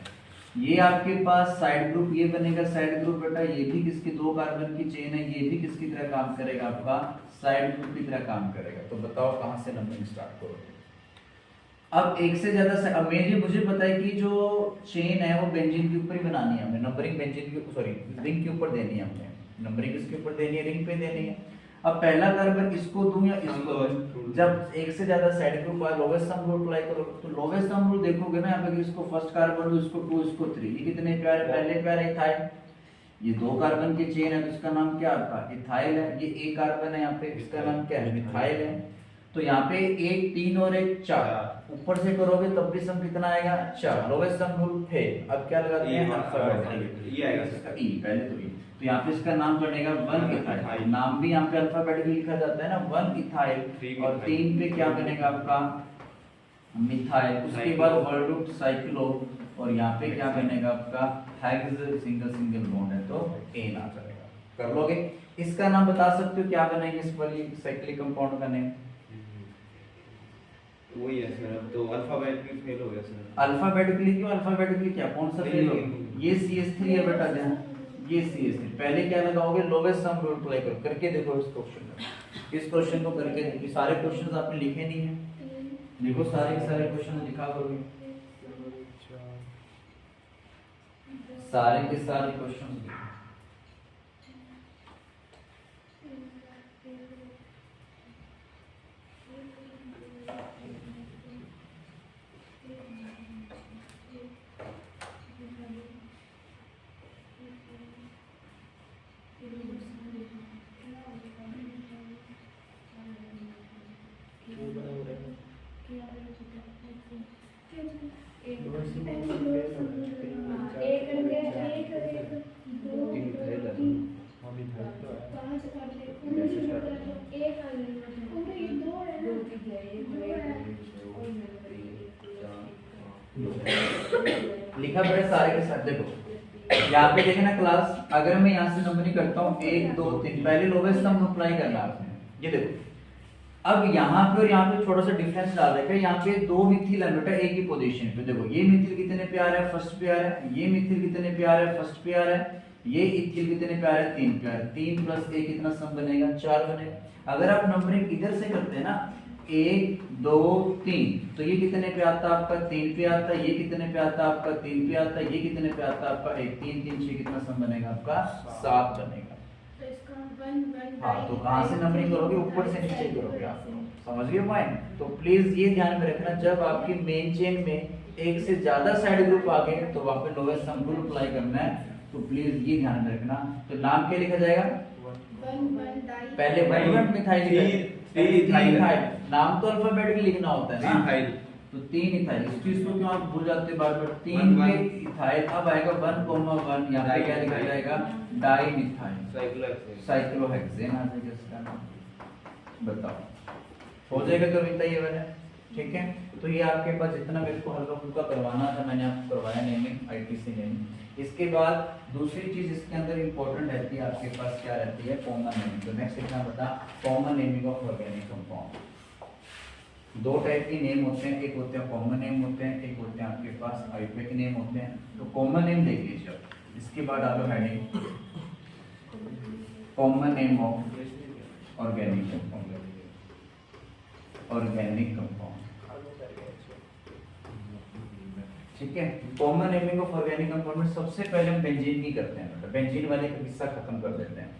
ये आपके पास साइड ग्रुप ये बनेगा साइड ग्रुप बेटा। ये भी किसकी 2 कार्बन की चेन है, ये भी किसकी तरह काम करेगा? आपका साइड ग्रुप की तरह काम करेगा। तो बताओ कहां से नंबरिंग स्टार्ट करोगे? अब एक से ज्यादा से अब मुझे पता है कि जो चेन है वो बेंजीन के ऊपर ही बनानी है हमें। नंबरिंग बेंजीन के सॉरी रिंग के ऊपर देनी है हमें। नंबरिंग किसके ऊपर देनी है? रिंग पे देनी है। अब पहला कार्बन इसको दूं या इसको? जब एक से ज्यादा साइड ग्रुप का लोवेस्ट सम रूल अप्लाई करो तो लोवेस्ट सम रूल देखोगे ना यहाँ पे इसको फर्स्ट कार्बन दो इसको 2 इसको 3। ये कितने प्यारे पहले प्यारे इथाइल। ये 2 कार्बन की चेन है तो इसका नाम क्या आपका? इथाइल है। ये एक कार्बन है यहाँ पे, इसका नाम क्या है? मिथाइल है। तो यहाँ पे 1 3 और 1 4 ऊपर से करोगे तब भी सम कितना आएगा? 4। Lowest sum rule fail. अब क्या लगाते हैं? अल्फाबेटिक। ये आएगा इसका ई पहले तो ई। तो यहाँ पे इसका नाम बनेगा 1 इथाइल। नाम भी यहाँ पे अल्फाबेटिकली लिखा जाता है ना 1 इथाइल। और 3 पे क्या बनेगा आपका? मिथाइल। उसके बाद वर्ड रूट साइक्लो और यहाँ पे क्या बनेगा आपका? हेक्स सिंगल बॉन्ड है तो एन आ जाएगा। कर लोगे? इसका नाम बता सकते हो क्या बनेगा इस वाली साइक्लिक कंपाउंड का नेम? वही है सर। अब तो अल्फाबेटिकली फेल हो गया सर। अल्फाबेटिकली क्यों? अल्फाबेटिकली क्या कौन सा फेल हो? ये CH3 है बेटा ध्यान। ये CH3 पहले क्या लगाओगे? लोवेस्ट सम रूल अप्लाई करो। करके देखो इस क्वेश्चन को। इस क्वेश्चन को करके देखो। सारे क्वेश्चंस आपने लिखे नहीं है, देखो सारे के सारे क्वेश्चन लिखा करोगे। सारे के सारे क्वेश्चन लिखो। लिखा बड़े सारे के साथ। देखो यहाँ पे देखना क्लास, अगर मैं यहाँ से नंबरिंग करता हूँ 1 2 3, पहले लोवेस्ट सम अप्लाई करना है आपने। ये देखो अब यहाँ पे और यहाँ पे थोड़ा सा डिफरेंस डाल रखा है। यहाँ पे 2 मिथिल है बेटा एक ही पोजीशन पे। देखो ये मिथिल कितने पे आ रहा है, फर्स्ट पे आ रहा है। ये मिथिल कितने पे आ रहा है, फर्स्ट पे आ रहा है। ये इथिल कितने पे आ रहा है, 3 पे आ रहा है। 3 + 1 कितना सम बनेगा, 4 बनेगा। अगर आप नंबरिंग इधर से करते हैं ना 1 2 3, तो ये कितने पे आता है आपका, 3 पे आता है। ये कितने पे आता है आपका, 3 पे आता है। ये कितने पे आता है आपका 1, 3 3 6 कितना सम बनेगा आपका, 7 बनेगा। हाँ तो कहाँ से नंबरिंग करोगे, ऊपर से नीचे करोगे आप, समझ गए पॉइंट। तो प्लीज ये ध्यान में रखना, जब आपकी मेन चेन में एक से ज्यादा साइड ग्रुप आ गए तो वहां पे लोवेस्ट सम रूल अप्लाई करना है। तो प्लीज ये ध्यान में रखना। तो नाम क्या लिखा जाएगा, पहले 1 मिथाइल नाम तो अल्फाबेट में लिखना होता है ना, तो 3 इथाइल। इस चीज को क्यों आप भूल जाते हैं बार बार, 3 पे इथाइल। अब आएगा 1,1, यहाँ पे क्या लिखा जाएगा, डाइमिथाइल साइक्लोहेक्सेन आ जाएगा इसका नाम। बताओ हो जाएगा कविता ये वाला, ठीक है। तो ये आपके पास जितना मेरे को हल्का फुल्का करवाना था मैंने आपको करवाया, नेमिंग आईटीसी नेमिंग। इसके बाद दूसरी चीज इसके अंदर इंपॉर्टेंट रहती है आपके पास, क्या रहती है, कॉमन नेमिंग। तो नेक्स्ट लिखना बता, common naming of organic compound. 2 type के नेम होते हैं, एक होते हैं कॉमन नेम होते हैं, एक होते हैं आपके पास आईपीए के नेम होते हैं। तो कॉमन नेम देख लीजिए। इसके बाद आ लो heading, common name of organic compound. Organic compound, ठीक है। Common naming of organic compound में सबसे पहले हम बेंजीन की करते हैं, मतलब बेंजीन वाले का किस्सा खत्म कर देते हैं।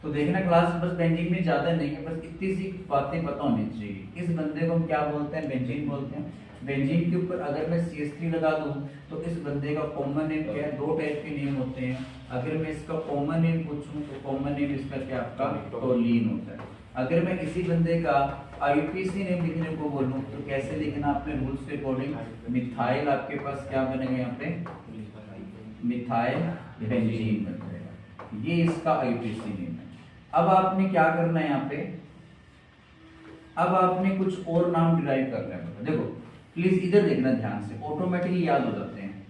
तो देखना क्लास, बस बेंजीन में ज्यादा नहीं है, बस इतनी सी बातें पता होनी चाहिए। इस बंदे को हम क्या बोलते हैं, बेंजीन बोलते हैं। बेंजीन के ऊपर अगर मैं CH3 लगा दूं तो इस बंदे का कॉमन नेम क्या है, 2 टाइप के नेम होते हैं। अगर मैं इसका कॉमन नेम पूछूं तो कॉमन नेम इसका क्या आपका टोलीन होता है। अगर मैं इसी बंदे का आईपीसी नेम लिखने को बोलूं तो कैसे लिखना, अपने रूल्स के अकॉर्डिंग। मिथाइल आपके पास क्या बनेगा, यहाँ पे मिथाइल बेंजीन बन जाएगा। ये इसका आईपीसी नेम है। अब आपने क्या करना है यहाँ पे, अब आपने कुछ और नाम डिराइव करना है। देखो प्लीज इधर देखना ध्यान से, ऑटोमेटिकली याद हो जाते हैं,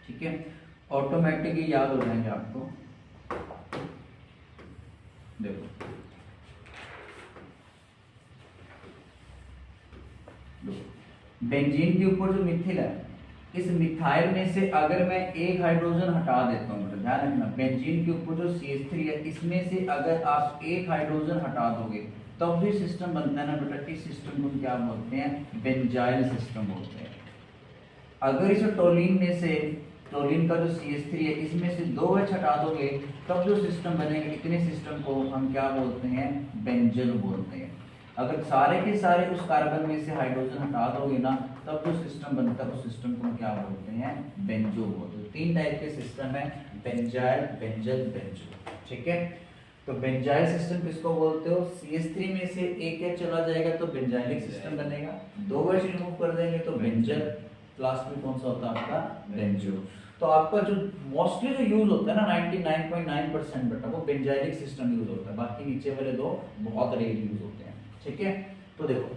ठीक है। ऑटोमेटिकली याद हो जाएंगे आपको। देखो बेंजीन के ऊपर जो मिथिल है, इस मिथाइल में से अगर मैं एक हाइड्रोजन हटा देता हूँ, ध्यान रखना, बेंजीन के ऊपर जो CH3 है इसमें से अगर आप एक हाइड्रोजन हटा दोगे तब जो सिस्टम बनता है ना बेटा, इस सिस्टम को क्या बोलते हैं, बेंजाइल सिस्टम बोलते हैं। अगर इस टोलिन में से, टोलिन का जो CH3 है इसमें से 2 H हटा दोगे तब जो सिस्टम बनेगा, इतने सिस्टम को हम क्या बोलते हैं, बेंजल बोलते हैं। अगर सारे के सारे उस कार्बन में से हाइड्रोजन हटा दोगे ना तब जो सिस्टम बनता है उस सिस्टम को हम क्या बोलते हैं, बेंजो बोलते हैं। 3 टाइप के सिस्टम है, बेंजाइल, बेंजल, बेंजो, ठीक है। तो बेंजाइल सिस्टम किसको बोलते हो, CH3 में से एक H चला जाएगा तो बेंजाइलिक सिस्टम बनेगा, 2 H रिमूव कर देंगे तो बेंजल, लास्ट में कौन सा होता है आपका, बेंजो। तो आपका जो मोस्टली जो यूज होता है ना 99.9% बेटा वो बेंजाइलिक सिस्टम यूज होता है, बाकी नीचे वाले 2 बहुत रेयर यूज होते हैं, ठीक है। तो देखो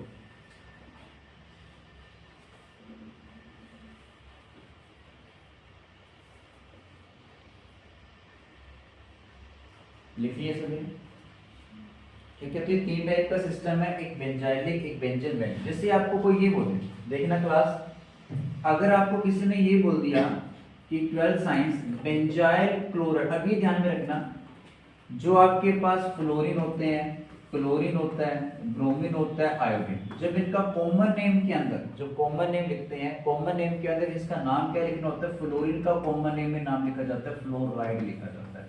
लिखिए सभी, ठीक है। तो ये 3 टाइप का सिस्टम है, एक बेंजाइलिक, एक बेंजल, बेंज। जैसे आपको कोई ये बोले, देखना क्लास, अगर आपको किसी ने ये बोल दिया कि 12 साइंस बेंजाइल क्लोराइड, अभी ध्यान में रखना जो आपके पास फ्लोरीन होते हैं क्लोरीन होता है, ब्रोमीन होता है, आयोडीन। जब इनका कॉमन नेम के अंदर, जो कॉमन नेम लिखते हैं, कॉमन नेम के अंदर इसका नाम क्या लिखना होता है? फ्लोरीन का कॉमन नेम में नाम लिखा जाता है फ्लोराइड लिखा जाता है।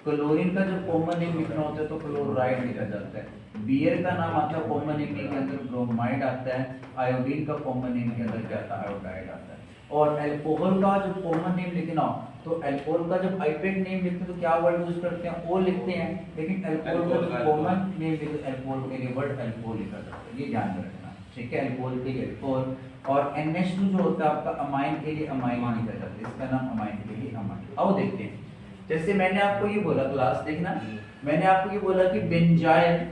क्लोरीन का जब कॉमन नेम लिखना होता है तो फ्लोराइड लिखा जाता है। बियर का नाम आता है कॉमन नेम के अंदर ब्रोमाइड आता है। आयोडीन का कॉमन नेम के अंदर क्या आता है? आयोडाइड आता है। और अल्कोहल का जब कॉमन नेम लिखना हो तो अल्कोहल का जब आईपेक नेम लिखते हैं तो क्या वर्ड यूज करते हैं? ओ लिखते हैं। लेकिन अल्कोहल का जब कॉमन नेम लिखते हैं अल्कोहल के लिए वर्ड अल्कोहल लिखा जाता है। ये ध्यान में रखना, ठीक है? अल्कोहल के लिए अल्कोहल। और NH2 जो होता है आपका अमाइन के लिए अमाइन लिखा जाता है। इसका नाम अमाइन के लिए अमाइन। आओ देखते हैं। जैसे मैंने आपको ये बोला, क्लास देखना, मैंने आपको ये बोला कि बेंजाइल,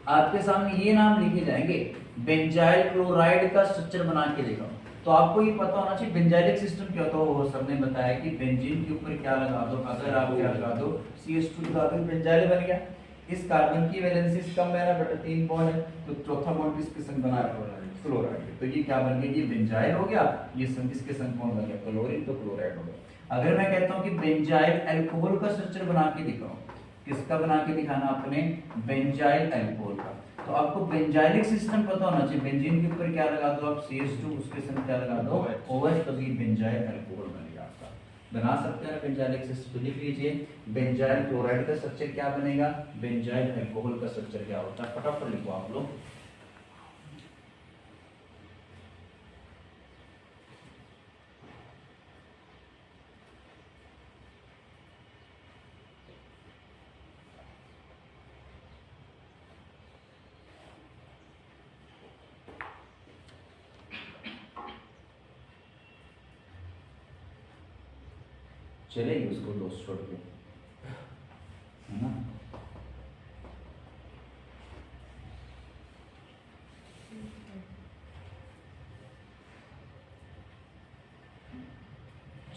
आपके सामने ये नाम लिखे जाएंगे, बेंजाइल क्लोराइड का स्ट्रक्चर बना के दिखाओ। तो आपको ये पता होना चाहिए बेंजाइलिक सिस्टम क्या होता है। वो सर ने बताया कि बेंजीन के ऊपर क्या लगा दो, अगर आप क्या लगा दो, CH2 लगा दो, बेंजाइल बन गया। इस कार्बन की वैलेंसी कम है ना बेटा, 3 बॉन्ड है, तो चौथा बॉन्ड किसके संग बना है? फ्लोराइड। तो ये क्या बन गया? ये बेंजाइल हो गया। ये संग किसके संग कौन बन गया? क्लोरीन, तो क्लोराइड हो गया। अगर मैं कहता हूं कि बेंजाइल अल्कोहल का स्ट्रक्चर बना के दिखाओ, किसका बना के दिखाना आपने? बेंजाइल अल्कोहल का। तो आपको बेंजाइलिक सिस्टम पता होना चाहिए। बेंजीन के ऊपर क्या लगा दो आप? CH2, उसके संग क्या लगा दो? OH, तभी बेंजाइल अल्कोहल बन गया आपका। बना सकते हैं बेंजाइलिक सिस्टम। तो लिख लीजिए बेंजाइल क्लोराइड का स्ट्रक्चर क्या बनेगा? बेंजाइल अल्कोहल का स्ट्रक्चर क्या होता है? फटाफट लिखो आप लोग। चलेगी उसको दोस्त छोड़ के, है ना?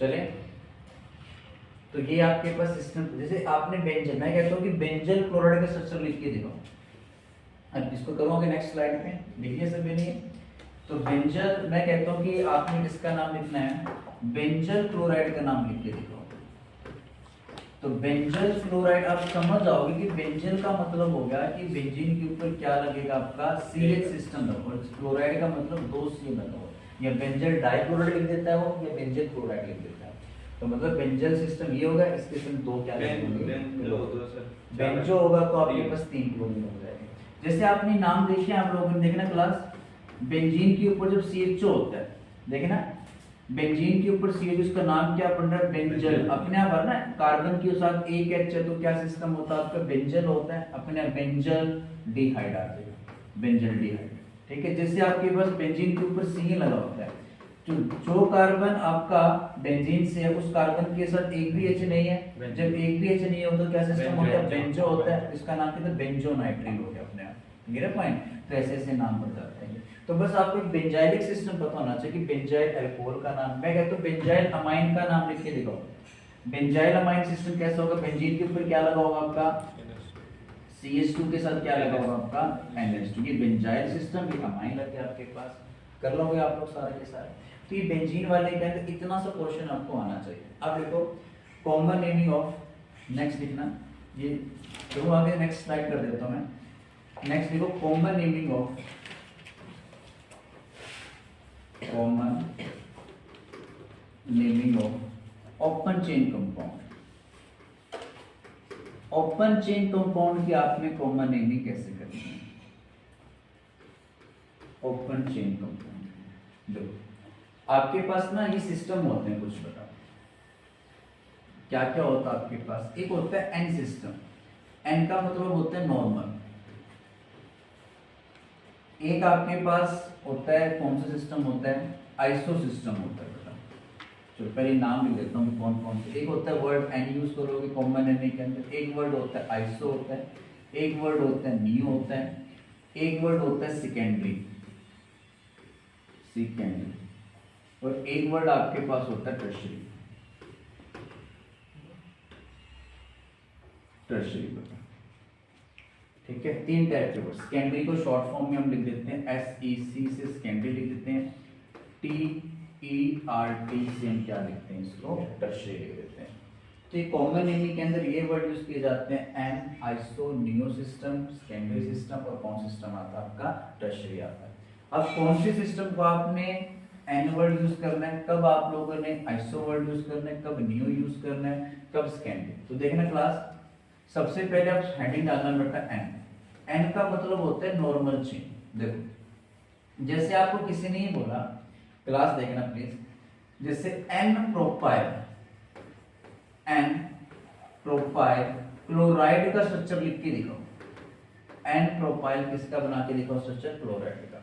चले तो ये आपके पास सिस्टम। जैसे आपने बेंजल, मैं कहता हूँ कि बेंजल क्लोराइड का स्ट्रक्चर लिख के दिखाओ। अब इसको करोगे नेक्स्ट स्लाइड पे, लिखिए सब नहीं। तो बेंजल, मैं कहता हूँ कि आपने किसका नाम लिखना है? बेंजल क्लोराइड का नाम लिख के दिखाओ। तो बेंजल क्लोराइड आप समझ जाओगे कि बेंजल का मतलब हो गया कि बेंजीन के ऊपर क्या लगेगा आपका? CH सिस्टम लगा। और क्लोराइड का मतलब 2 C लगा हो, या बेंजल डाइक्लोराइड लिख देता है वो, या बेंजल क्लोराइड लिख देता है। तो मतलब बेंजल सिस्टम ये होगा, इसके संग 2 क्या लिखेंगे? बेंजो होगा तो आपके पास 3 क्लोरीन हो जाएंगे। जैसे आपने नाम देखे, आप लोगों ने देखना क्लास, बेंजीन के ऊपर जब CHO होता है, देखना बेंजीन के ऊपर CH, उसका नाम क्या बन रहा है? बेंजल। अपने आप ना कार्बन के साथ एक H है तो क्या सिस्टम होता है आपका? बेंजल होता है। अपने बेंजल डिहाइड आ जाएगा, बेंजल डिहाइड, ठीक है? जैसे आपके पास बेंजीन के ऊपर C लगा होता है, जो कार्बन आपका बेंजीन से है उस कार्बन के साथ एक भी H नहीं है। जब एक भी H नहीं हो तो क्या सिस्टम होता है? बेंजो होता है। इसका नाम क्या है? बेंजोनाइट्रिल हो गया अपने आप। मेरा पॉइंट, तो ऐसे ऐसे नाम बढ़ जाते हैं। तो बस आपको एक बेंजाइलिक सिस्टम पता होना चाहिए कि बेंजाइल अल्कोहल का नाम, मैं कहता हूं बेंजाइल अमाइन का नाम लिख के दिखाओ। बेंजाइल अमाइन सिस्टम कैसा होगा? बेंजीन के ऊपर क्या लगा होगा आपका? CH2 के साथ क्या लगा होगा आपका? NH2। ये बेंजाइल सिस्टम, ये अमाइन लग गया आपके पास। कर लोगे आप लोग सारे के सारे। तो ये बेंजीन वाले के अंदर इतना सा पोर्शन आपको आना चाहिए। अब देखो कॉमन नेमिंग ऑफ, नेक्स्ट लिखना ये, तो आगे नेक्स्ट स्लाइड कर देता हूं मैं। नेक्स्ट देखो common naming of, common naming of open chain compound. Open chain compound की आपने कॉमन नेमिंग कैसे करनी है? ओपन चेन कंपाउंड, देखो आपके पास ना ये सिस्टम होते हैं कुछ, बताओ क्या क्या होता है आपके पास? एक होता है N सिस्टम। N का मतलब होता है नॉर्मल। एक आपके पास होता है, कौन सा सिस्टम होता है? आइसो सिस्टम होता है बेटा। चलो पहले नाम लिख देता हूँ कौन कौन से। एक होता है वर्ड N यूज करोगे कॉमन नेमिंग के अंदर। एक वर्ड होता है आइसो होता है, एक वर्ड होता है नियो होता है, एक वर्ड होता है सेकेंडरी, और एक वर्ड आपके पास होता है टर्शियरी। ठीक है, 3 टाइप के वर्ड। सेकेंडरी को शॉर्ट फॉर्म में हम लिख देते हैं SEC से सेकेंडरी लिख देते हैं, TERT से हम क्या लिखते हैं? इसको टर्शियरी लिख देते हैं। तो ये कॉमन नेमिंग के अंदर ये वर्ड यूज किए जाते हैं n, iso, neo system, secondary system और कौन सिस्टम आता है आपका टर्शियरी आता है। अब कौन सी सिस्टम को आपने एन वर्ड यूज करना है, कब आप लोगों ने आइसो वर्ड यूज करना है, कब नियो यूज करना है, कब सेकेंडरी। तो देखना क्लास, सबसे पहले आप हेडिंग डालना बेटा एन। एन का मतलब होता है नॉर्मल चेन। देखो जैसे आपको किसी ने ही बोला, क्लास देखना प्लीज, जैसे n propyl, n propyl chloride का स्ट्रक्चर लिख के दिखाओ। एन प्रोपाइल किसका बना के दिखाओ स्ट्रक्चर, क्लोराइड का।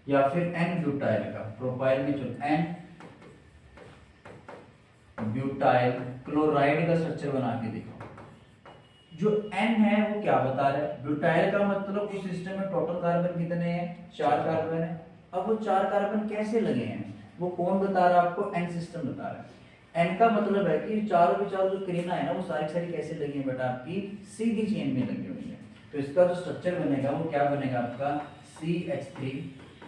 या फिर एन ब्यूटाइल का, प्रोपाइल में चलो, एन ब्यूटाइल क्लोराइड का स्ट्रक्चर बना के दिखाओ। जो एन है वो क्या बता रहा है, ब्यूटाइल का मतलब उस सिस्टम में टोटल कार्बन कितने हैं, 4 कार्बन है। अब वो 4 कार्बन कैसे लगे हैं वो कौन बता रहा है आपको, एन सिस्टम बता रहा है। एन का मतलब है कि चारों के चारों जो क्रीना है ना वो सारी सारी कैसे लगी है बेटा, आपकी सीधी चेन में लगी हुई है। तो इसका जो स्ट्रक्चर बनेगा वो क्या बनेगा आपका, CH3,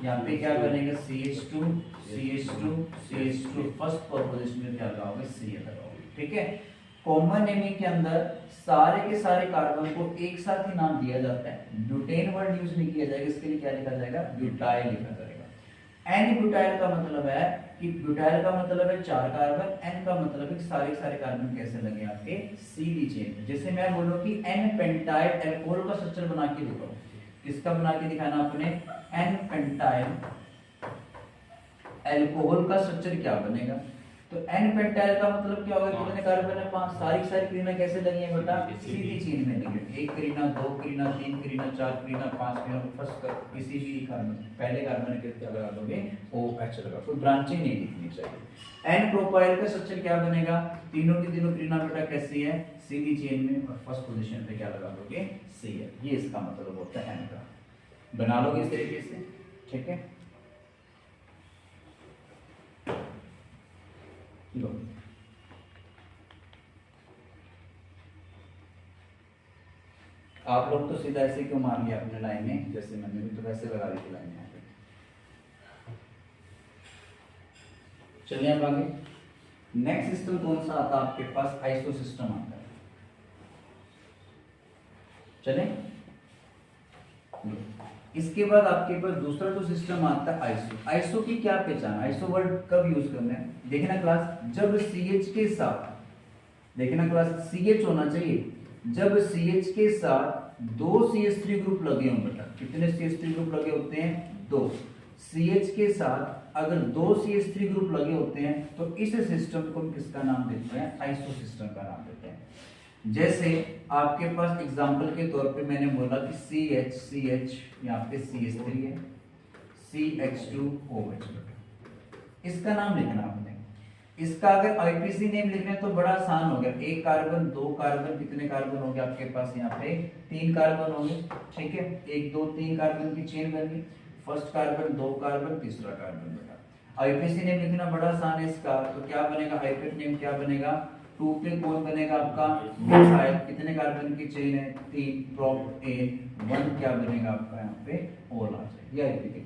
यहाँ पे क्या बनेगा CH2, CH2, CH2, first position में क्या लगाओगे, Cl लगाओगे। ठीक है, कॉमन नेमिंग के अंदर सारे के सारे कार्बन को एक साथ ही नाम दिया जाता है। ब्यूटेन वर्ड यूज नहीं किया जाएगा, इसके लिए क्या लिखा जाएगा, ब्यूटाइल लिखा जाएगा। एन ब्यूटाइल का मतलब है कि ब्यूटाइल का मतलब है 4 कार्बन, एन का मतलब है सारे सारे कार्बन कैसे लगे आपके, सीधी चेन में। जैसे मैं बोलूं कि एन पेंटाइल अल्कोहल का स्ट्रक्चर बना के दिखाओ, किसका बना के दिखाना आपने, एन पेंटाइल अल्कोहल का स्ट्रक्चर क्या बनेगा। तो एन पेंटाइल का मतलब क्या होगा, कितने कार्बन है, 5। सारी सारी क्रीना कैसे लगी है बेटा, सीधी चेन में लगी है। 1 क्रीना, 2 क्रीना, 3 क्रीना, 4 क्रीना, 5 क्रीना, फर्स्ट कर किसी भी कार्बन पहले कार्बन के क्या लगा दोगे, OH लगा, कोई ब्रांचिंग नहीं दिखनी चाहिए। एन प्रोपाइल का स्ट्रक्चर क्या बनेगा, तीनों की तीनों क्रीना बेटा कैसी है, सीधी चेन में, और फर्स्ट पोजीशन पे क्या लगा दोगे, Cl। ये इसका मतलब होता है एन का। बना लोगे इस तरीके से, ठीक है। लो आप लोग तो सीधा ऐसे क्यों मान लिया अपने लाइन में, जैसे मैंने भी तो वैसे लगा दी थी लाइन यहाँ पे। चलिए अब आगे, नेक्स्ट सिस्टम कौन सा आता है आपके पास, आइसो सिस्टम आता है। चले, इसके बाद आपके पास दूसरा जो सिस्टम आता है आइसो। आइसो की क्या पहचान, आइसो वर्ड कब यूज करना है, देखना क्लास, जब CH के साथ, देखना क्लास, CH होना चाहिए, जब CH के साथ 2 CH3 ग्रुप लगे हों बेटा। कितने CH3 ग्रुप लगे होते हैं, 2। CH के साथ अगर 2 CH3 ग्रुप लगे होते हैं तो इस सिस्टम को हम किसका नाम देते हैं, आइसो सिस्टम का नाम देते हैं। जैसे आपके पास एग्जांपल के तौर पे मैंने बोला कि CH यहाँ पे CH3 है, CH2OH, इसका नाम लिखना आपने। इसका अगर IPC नेम लिखना है तो बड़ा आसान हो गया, 1 कार्बन, 2 कार्बन, कितने कार्बन हो गए आपके पास यहाँ पे, 3 कार्बन हो गए। ठीक है, 1 2 3 कार्बन की चेन बन गई, फर्स्ट कार्बन, 2 कार्बन, तीसरा कार्बन बेटा। IPC नेम लिखना बड़ा आसान है इसका, तो क्या बनेगा, IPC नेम क्या बनेगा, 2 पे कौन बनेगा आपका, मिथाइल, कितने कार्बन की चेन है, 3, प्रोपेन, 1 क्या बनेगा आपका यहाँ पे, ऑल आ जाएगा।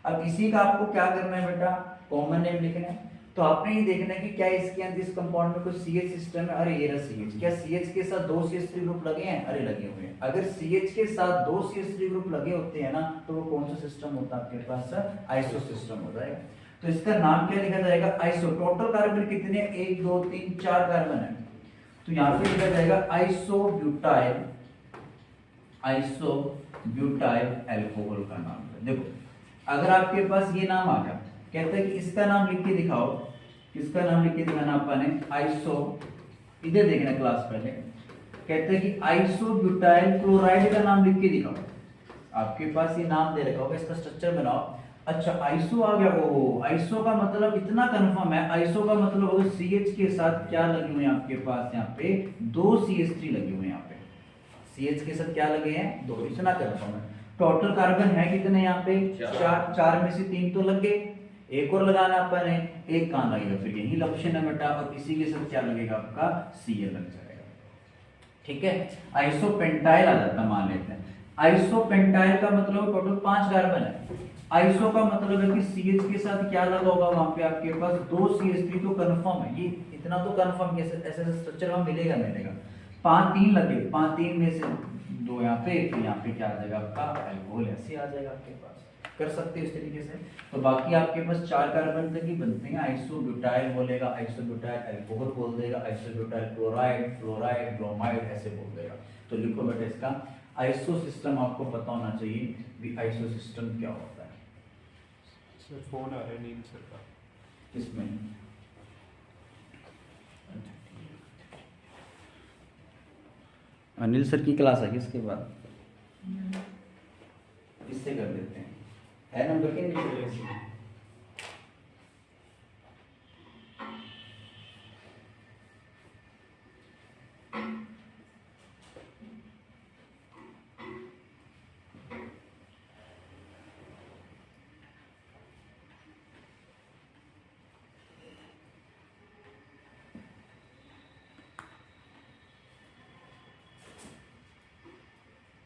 अब इसी का आपको क्या करना है बेटा, कॉमन नेम लिखना है। तो आपने ये देखना है कि क्या इसके अंदर इस कंपाउंड में कोई CH सिस्टम है, अरे ये रहा CH। क्या CH के साथ 2 CH3 ग्रुप लगे हैं, अरे लगे हुए हैं। अगर CH के साथ 2 CH3 ग्रुप लगे होते हैं ना तो वो कौन सा सिस्टम होता है आपके पास, आइसो सिस्टम हो जाएगा। तो इसका नाम क्या लिखा जाएगा, आइसो। टोटल कार्बन कितने, 1 2 3 4 कार्बन है, तो यहाँ पे लिखा जाएगा iso butyl, iso butyl alcohol का नाम है। देखो अगर आपके पास ये नाम आ गया, कहते हैं कि इसका नाम लिख के दिखाओ, किसका नाम लिख के दिखाना आपने, आइसो, इधर देखना क्लास पहले, कहते हैं कि आइसो ब्यूटाइल क्लोराइड का नाम लिख के दिखाओ। आपके पास ये नाम दे रखा होगा, इसका स्ट्रक्चर बनाओ। अच्छा आइसो आ गया, ओ आइसो का मतलब इतना कंफर्म है, आइसो का मतलब होगा CH के साथ क्या लगे हुए हैं आपके पास, यहाँ पे 2 CH3 लगे हुए हैं, यहाँ पे CH के साथ क्या लगे हैं, 2, इतना कंफर्म है। टोटल कार्बन है कितने यहाँ पे, 4 में से 3 तो लग गए, एक और लगाना अपन है, एक कहाँ लगेगा, फिर यही लक्ष्य है बेटा, और इसी के साथ क्या लगेगा आपका, Cl लग जाएगा। ठीक है, आइसोपेंटाइल आ जाता, मान लेते हैं। आइसोपेंटाइल का मतलब टोटल 5 कार्बन है। आइसो का मतलब है कि CH के साथ क्या लगा होगा वहां पे आपके पास 2 CH3 तो कंफर्म है, ये इतना तो कंफर्म है, ऐसे स्ट्रक्चर हम मिलेगा मिलेगा। 5 3 लगे, 5 3 में से 2 यहाँ पे, फिर यहाँ पे क्या आ जाएगा आपका अल्कोहल ऐसे आ जाएगा आपके पास, कर सकते हैं इस तरीके से। तो बाकी आपके पास 4 कार्बन तक ही बनते हैं, आइसोब्यूटाइल बोलेगा, आइसोब्यूटाइल अल्कोहल बोल देगा, आइसोब्यूटाइल क्लोराइड, फ्लोराइड, ब्रोमाइड ऐसे बोल देगा। तो लिखो बेटा इसका आइसो सिस्टम आपको पता होना चाहिए भी आइसो सिस्टम क्या होता है। सर फोन आ रहा है नील सर का। इसमें अनिल सर की क्लास है इसके बाद इससे कर देते हैं, है नंबर के नीचे।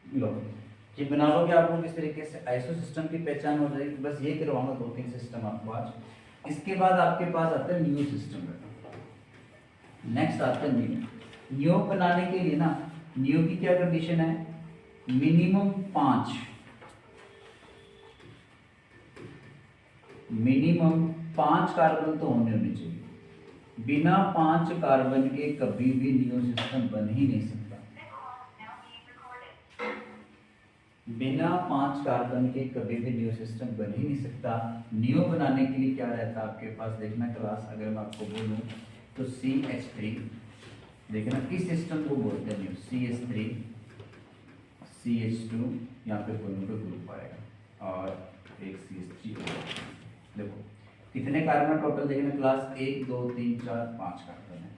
लो ये बना लोगे आप लोग इस तरीके से, आइसो सिस्टम की पहचान हो जाएगी। बस ये करवाऊंगा 2-3 सिस्टम आपको आज। इसके बाद आपके पास आता है न्यू सिस्टम। नेक्स्ट आता है न्यू। न्यू बनाने के लिए ना, न्यू की क्या कंडीशन है, मिनिमम 5 कार्बन तो होने चाहिए। बिना 5 कार्बन के कभी भी न्यू सिस्टम बन ही नहीं सकता। बिना 5 कार्बन के कभी भी न्यू सिस्टम बन ही नहीं सकता। न्यू बनाने के लिए क्या रहता है आपके पास, देखना क्लास, अगर मैं आपको बोलूं तो CH3, देखना किस सिस्टम को बोलते हैं न्यू, CH3 CH2, यहाँ पे दोनों का ग्रुप आएगा और एक CH3। देखो कितने कार्बन टोटल, देखना क्लास 1 2 3 4 5 कार्बन है।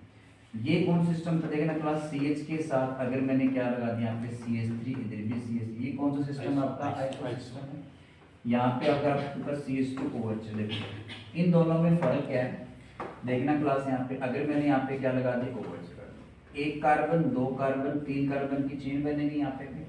ये कौन सिस्टम था, देखना क्लास CH के साथ अगर मैंने क्या लगा दिया यहाँ पे CH3, इधर भी CH3, ये कौन सा सिस्टम है आपका, आइसो सिस्टम है। यहाँ पे अगर आपके पास CH2 OH चले, इन दोनों में फर्क क्या है, देखना क्लास यहाँ पे अगर मैंने यहाँ पे क्या लगा दिया OH कर, 1 कार्बन 2 कार्बन 3 कार्बन की चेन बनेगी यहाँ पे भी,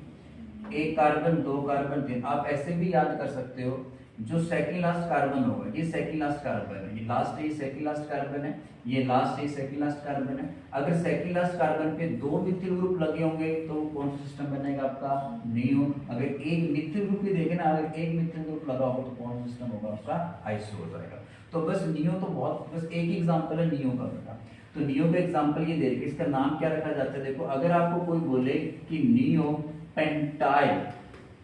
1 कार्बन 2 कार्बन 3। आप ऐसे भी याद कर सकते हो, जो सेकंड लास्ट कार्बन होगा ये सेकंड लास्ट कार्बन है, ये लास्ट है, ये सेकंड लास्ट कार्बन है, ये लास्ट है, सेकंड लास्ट कार्बन है। अगर सेकंड लास्ट कार्बन पे 2 मिथिल ग्रुप लगे होंगे तो कौन सा सिस्टम बनेगा आपका, न्यू। अगर एक मिथिल ग्रुप ही देखे ना, अगर एक मिथिल ग्रुप लगा होगा तो कौन सा सिस्टम होगा आपका, आइसो हो जाएगा। तो बस न्यू तो बहुत, बस एक ही एग्जांपल है न्यू का बेटा। तो न्यू का एग्जांपल ये देखिए, इसका नाम क्या रखा जाता है। देखो अगर आपको कोई बोले कि नियो पेंटाइल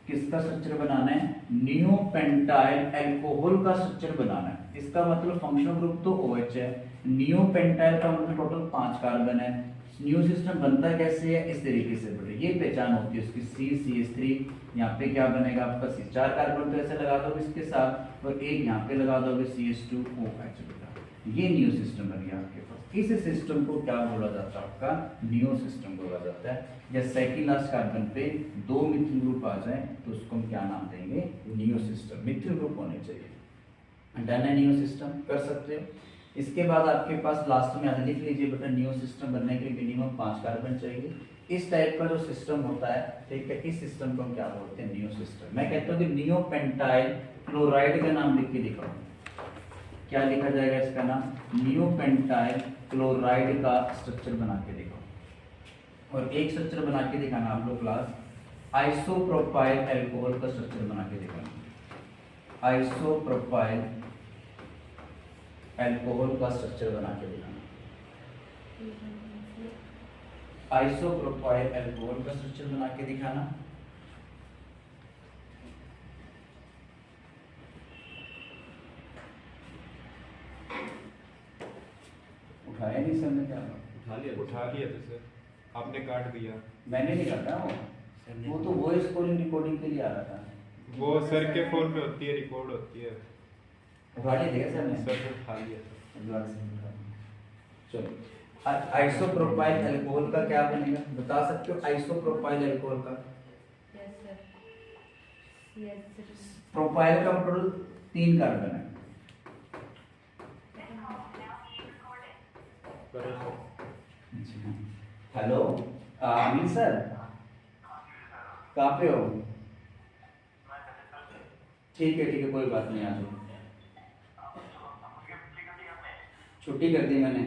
किसका स्ट्रक्चर बनाना है, नियो पेंटाइल अल्कोहल का स्ट्रक्चर बनाना है, इसका मतलब फंक्शनल ग्रुप तो OH है, नियो पेंटाइल का मतलब टोटल 5 कार्बन है। न्यू सिस्टम बनता कैसे है, इस तरीके से बेटा, ये पहचान होती है उसकी, CH3, यहाँ पे क्या बनेगा आपका 4 कार्बन तो ऐसे लगा दोगे इसके साथ, और एक यहाँ पे लगा दोगे CH2OH बेटा, ये न्यू सिस्टम बन गया आपके पास। इस सिस्टम को क्या बोला जाता है आपका, न्यू सिस्टम बोला जाता है। या सेकंड लास्ट कार्बन पे 2 मिथिल ग्रुप आ जाए तो उसको हम क्या नाम देंगे, न्यू सिस्टम, मिथिल ग्रुप होने चाहिए। डन है, न्यू सिस्टम कर सकते हो। इसके बाद आपके पास लास्ट में लिख लीजिए बेटा, न्यू सिस्टम बनने के लिए मिनिमम 5 कार्बन चाहिए। इस टाइप का जो सिस्टम होता है, ठीक है, इस सिस्टम को हम क्या बोलते हैं, न्यू सिस्टम। मैं कहता हूँ कि नियो पेंटाइल क्लोराइड का नाम लिख के दिखाओ, क्या लिखा जाएगा इसका नाम, नियो पेंटाइल क्लोराइड का स्ट्रक्चर बना के दिखाओ। और एक स्ट्रक्चर बना के दिखाना आप लोग क्लास, आइसोप्रोपाइल अल्कोहल का स्ट्रक्चर बना के दिखाना, आइसोप्रोपाइल अल्कोहल का स्ट्रक्चर बना के दिखाना, आइसोप्रोपाइल अल्कोहल का स्ट्रक्चर बना के दिखाना। उठाया नहीं सर ने, क्या उठा लिया था सर, आपने काट दिया। मैंने नहीं काटा, वो तो वॉइस कॉलिंग रिकॉर्डिंग के लिए आ रहा था। वो सर के फोन पे होती है, रिकॉर्ड होती है। उठा लिया था सर ने, सर उठा लिया था। चलो, आइसोप्रोपाइल अल्कोहल का क्या बनेगा, बता सकते हो आइसोप्रोपाइल अल्कोहल का? प्रोपाइल का टोटल 3 कार्बन है। हेलो अमित सर, कहाँ पे हो? ठीक है कोई बात नहीं, आ जाओ। छुट्टी कर दी मैंने।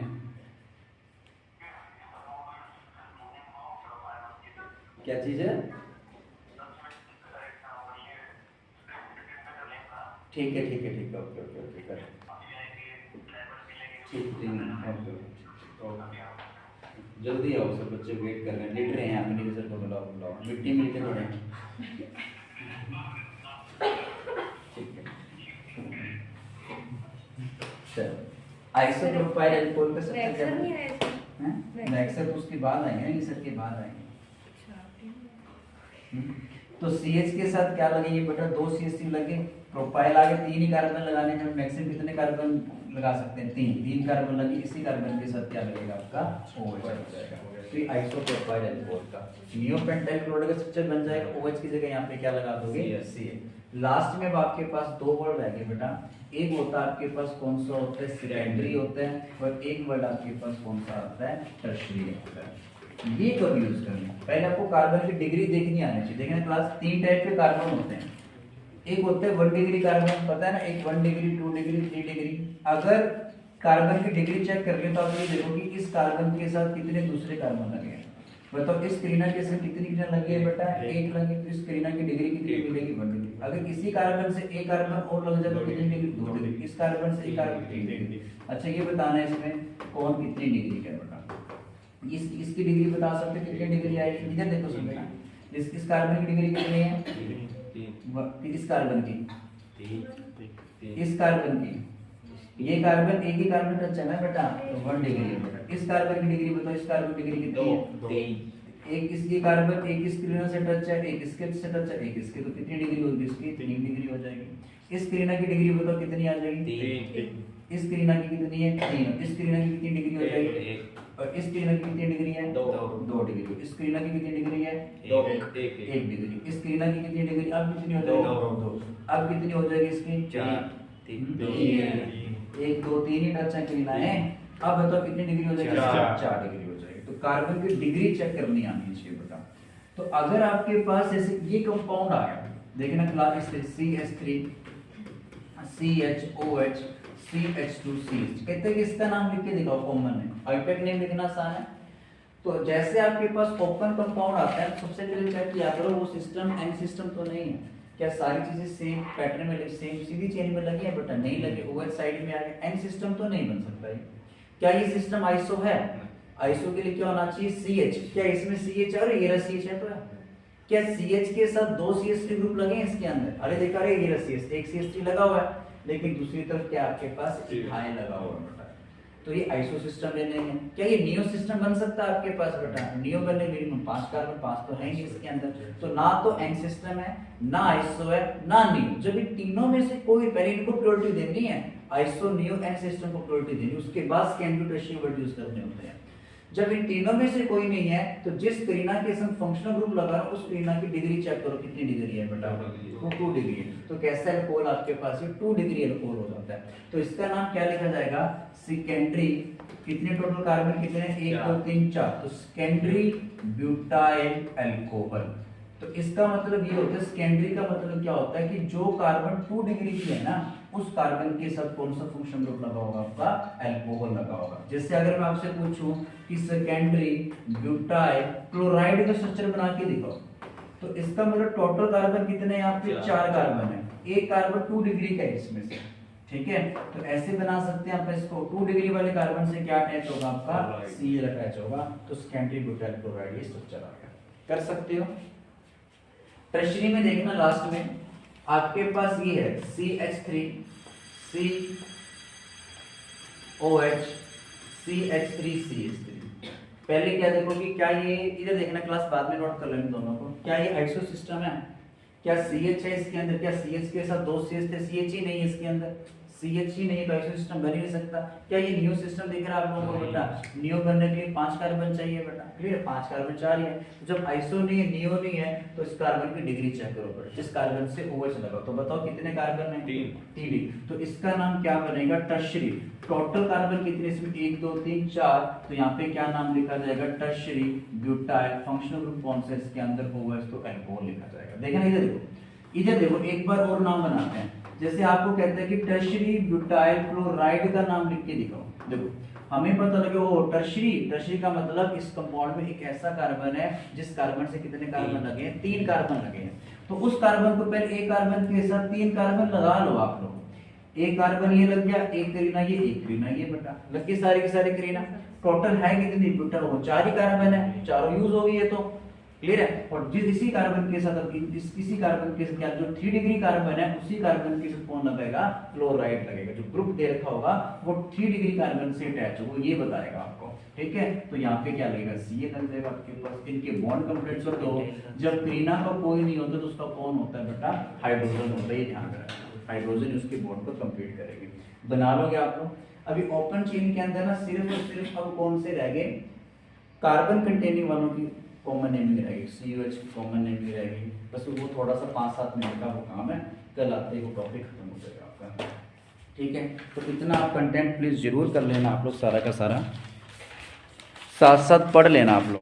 क्या चीज़ है? ठीक है ओके कर ओके। जल्दी आओ, सब बच्चे वेट कर रहे हैं, लेट रहे हैं, अपने सर को बुलाओ, मिट्टी मिलते थोड़े। ठीक है चलो, आइसो प्रोफाइल एल्कोहल का सबसे वैक्सर नहीं है इसमें? हैं वैक्सर तो उसके बाद आएंगे ना, ये सर के बाद आएंगे। तो CH के साथ क्या लगेगी बेटा? 2 CH3 लगे, प्रोफाइल आगे 3 ही कार्बन लगाने हैं, मैक्सिमम कितने कार्बन लगा सकते हैं? 3 कार्बन लगे, इसी कार्बन के साथ क्या लगेगा आपका? OH हो जाएगा। तो ये आइसोप्रोपाइल एल्कोहल का नियोपेंटाइल क्लोराइड का स्ट्रक्चर बन जाएगा। OH की जगह यहाँ पे क्या लगा दोगे? CH। लास्ट में अब आपके पास 2 वर्ड रह गए बेटा, एक होता है आपके पास कौन सा होता है? सेकेंडरी होता है, और एक वर्ड आपके पास कौन सा आता है? टर्शियरी होता है। ये कब यूज करना? पहले आपको कार्बन की डिग्री देखनी आनी चाहिए। देखना क्लास 3 टाइप के कार्बन होते हैं। एक होते हैं 1 डिग्री कार्बन, पता है ना, एक 1 डिग्री 2 डिग्री 3 डिग्री। अगर कार्बन की डिग्री चेक कर ले तो आप ये देखो कि इस कार्बन के साथ कितने दूसरे कार्बन लगे हैं। बताओ इस करीना के साथ कितनी किरण लगी है बेटा? 1 लगी। तो इस करीना की डिग्री कितनी मिलेगी? 1 डिग्री। अगर इसी कार्बन से एक कार्बन और लग जाए तो कितनी डिग्री? 2 डिग्री। इस कार्बन से एक कार्बन 3 डिग्री। अच्छा ये बताना है इसमें कौन कितनी डिग्री का बेटा? इसकी डिग्री बता सकते हैं कितनी डिग्री आएगी? इधर देखो सुनना, इस कार्बन की डिग्री कितनी है? 3। इस कार्बन की 3। इस कार्बन की, ये कार्बन एक ही कार्बन टच है ना बेटा, तो 1 डिग्री है बेटा। इस कार्बन की डिग्री बताओ, इस कार्बन की डिग्री कितनी है? 3। एक इसकी कार्बन एक इस क्रीना से टच है, एक इसके से टच है, एक इसके, तो कितनी डिग्री होगी? इसकी 3 डिग्री हो जाएगी। इस क्रीना की डिग्री बताओ कितनी आ जाएगी? 3। इस क्रीना की कितनी है? 3। इस क्रीना की कितनी डिग्री हो जाएगी? और इस क्रीना की कितनी डिग्री है? 2 डिग्री। इस क्रीना की कितनी डिग्री है? 1 डिग्री। इस क्रीना की कितनी डिग्री? अब कितनी हो जाएगी? 2। अब कितनी हो जाएगी इसकी? 4। 1 2 3 ही टच है क्रीना है। अब बताओ कितनी डिग्री हो जाएगी? 4 डिग्री हो जाएगी। तो कार्बन की डिग्री चेक करनी आनी चाहिए बेटा। तो अगर आपके पास ऐसे ये कंपाउंड आया, देखना क्लास CH3 CHOH CH2CH, कहते हैं कि इसका नाम लिख के दिखाओ कॉमन है, आईपैक नेम लिखना आसान है। तो जैसे आपके पास ओपन कंपाउंड आता है, सबसे पहले चेक किया करो वो सिस्टम एन सिस्टम तो नहीं है, क्या सारी चीजें सेम पैटर्न में सेम सीधी चेन में लगी है बेटा? नहीं लगी, OH साइड में आ गया, एन सिस्टम तो नहीं बन सकता है। क्या ये सिस्टम आइसो है? आइसो के लिए क्या होना चाहिए? CH। क्या इसमें CH है और ये रहा CH है? तो है। क्या CH के साथ 2 CH3 ग्रुप लगे हैं इसके अंदर? अरे देखा रे, ये रहा CH, एक CH3 लगा हुआ है, लेकिन दूसरी तरफ क्या आपके पास इथाइल लगा हुआ है बेटा। तो ये आइसो सिस्टम ले लेंगे। क्या ये नियो सिस्टम बन सकता है आपके पास बेटा? नियो बनने मिनिमम 5 कार्बन 5 तो है ही इसके अंदर। तो ना तो एन सिस्टम है, ना आइसो है, ना नियो। जब इन तीनों में से कोई, पहले इनको प्रायोरिटी देनी है, आइसो नियो एन सिस्टम को प्रायोरिटी देनी, उसके बाद सेकेंडरी टर्शियरी वर्ड यूज करने होते हैं। जब इन तीनों में से कोई नहीं है तो जिस करीना के संग फंक्शनल ग्रुप लगा रहा उस करीना की डिग्री चेक करो कितनी डिग्री है बेटा? वो 2 डिग्री है। तो कैसा अल्कोहल आपके पास है? 2 डिग्री अल्कोहल हो जाता है। तो इसका नाम क्या लिखा जाएगा? सेकेंडरी। कितने टोटल कार्बन कितने हैं? 1 2 3 4, तो सेकेंडरी ब्यूटाइल अल्कोहल। तो इसका मतलब ये होता है, सेकेंडरी का मतलब क्या होता है कि जो कार्बन 2 डिग्री की है ना, उस कार्बन के साथ कौन सा फंक्शन ग्रुप लगा होगा? आपका अल्कोहल लगा होगा। जैसे अगर मैं आपसे पूछूं कि सेकेंडरी ब्यूटाइल क्लोराइड का स्ट्रक्चर बना के दिखाओ, तो इसका मतलब टोटल कार्बन कितने हैं आपके? 4 कार्बन है, एक कार्बन 2 डिग्री का है इसमें से, ठीक है। तो ऐसे बना सकते हैं आप इसको, 2 डिग्री वाले कार्बन से क्या अटैच होगा? आपका Cl अटैच होगा, तो सेकेंडरी ब्यूटाइल क्लोराइड ये स्ट्रक्चर आ गया। कर सकते हो। टर्शियरी में देखना लास्ट में आपके पास ये है CH3 COH CH3 CH3। पहले क्या देखो कि क्या ये, इधर देखना क्लास बाद में नोट कर लेंगे दोनों को, क्या ये आइसो सिस्टम है? क्या CH है इसके अंदर? क्या CH के साथ 2 CH थे? CH ही नहीं है इसके अंदर, CH ही नहीं, तो आइसो सिस्टम बन ही नहीं सकता। क्या ये नियो सिस्टम दिख रहा है आप लोगों को बेटा? नियो बनने के लिए 5 कार्बन चाहिए बेटा, क्लियर? 5 कार्बन 4 ही है। तो जब आइसो नहीं है, नियो नहीं है, तो इस कार्बन की डिग्री चेक करो बेटा। जिस कार्बन से OH लगा, तो बताओ कितने कार्बन है? 3। तो इसका नाम क्या बनेगा? टर्शियरी। टोटल कार्बन कितने इसमें? 1 2 3 4, तो यहाँ पे क्या नाम लिखा जाएगा? Tertiary butyl. फंक्शनल ग्रुप कौन सा इसके अंदर? OH, तो अल्कोहल लिखा जाएगा। देखना इधर देखो, इधर देखो एक बार और नाम बनाते हैं। जैसे आपको कहते हैं कि टर्शरी ब्यूटाइल क्लोराइड का नाम लिख के दिखाओ। देखो हमें पता लगे वो टर्शरी का मतलब इस कंपाउंड में एक ऐसा कार्बन है जिस कार्बन से कितने कार्बन लगे हैं, 3 कार्बन लगे हैं। तो उस कार्बन को पहले एक कार्बन के साथ 3 कार्बन लगा लो आप लोग। एक कार्बन ये लग गया, एक करीना ये, एक करीना ये, बेटा लग गए सारे के सारे करीना। टोटल है कितनी बेटा, वो 4 ही कार्बन है, चारों यूज हो गई है। तो क्लियर है। और जिस इसी कार्बन के साथ इसी कार्बन के साथ क्या जो 3 डिग्री कार्बन है उसी कार्बन के साथ कौन लगेगा, क्लोराइड लगेगा। जो ग्रुप दे रखा होगा वो 3 डिग्री कार्बन से अटैच होगा, ये बताएगा आपको। ठीक है, तो यहाँ पे क्या लगेगा, सी लग जाएगा आपके पास। इनके बॉन्ड कंप्लीट हो तो जब करीना का कोई नहीं होता तो उसका कौन होता है बेटा, हाइड्रोजन होता है। ये ध्यान रखना, हाइड्रोजन उसके बॉन्ड को कंप्लीट करेंगे। बना लोगे आप लोग। अभी ओपन चेन के अंदर ना सिर्फ और सिर्फ अब कौन से रह गए, कार्बन कंटेनिंग वालों की कॉमन नेमिंग रहेगी, COH की कॉमन नेमिंग रहेगी। बस वो थोड़ा सा 5-7 मिनट का वो काम है, कल आते ही वो टॉपिक खत्म हो जाएगा आपका। ठीक है, तो इतना आप कंटेंट प्लीज़ जरूर कर लेना आप लोग, सारा का सारा साथ साथ पढ़ लेना आप लोग।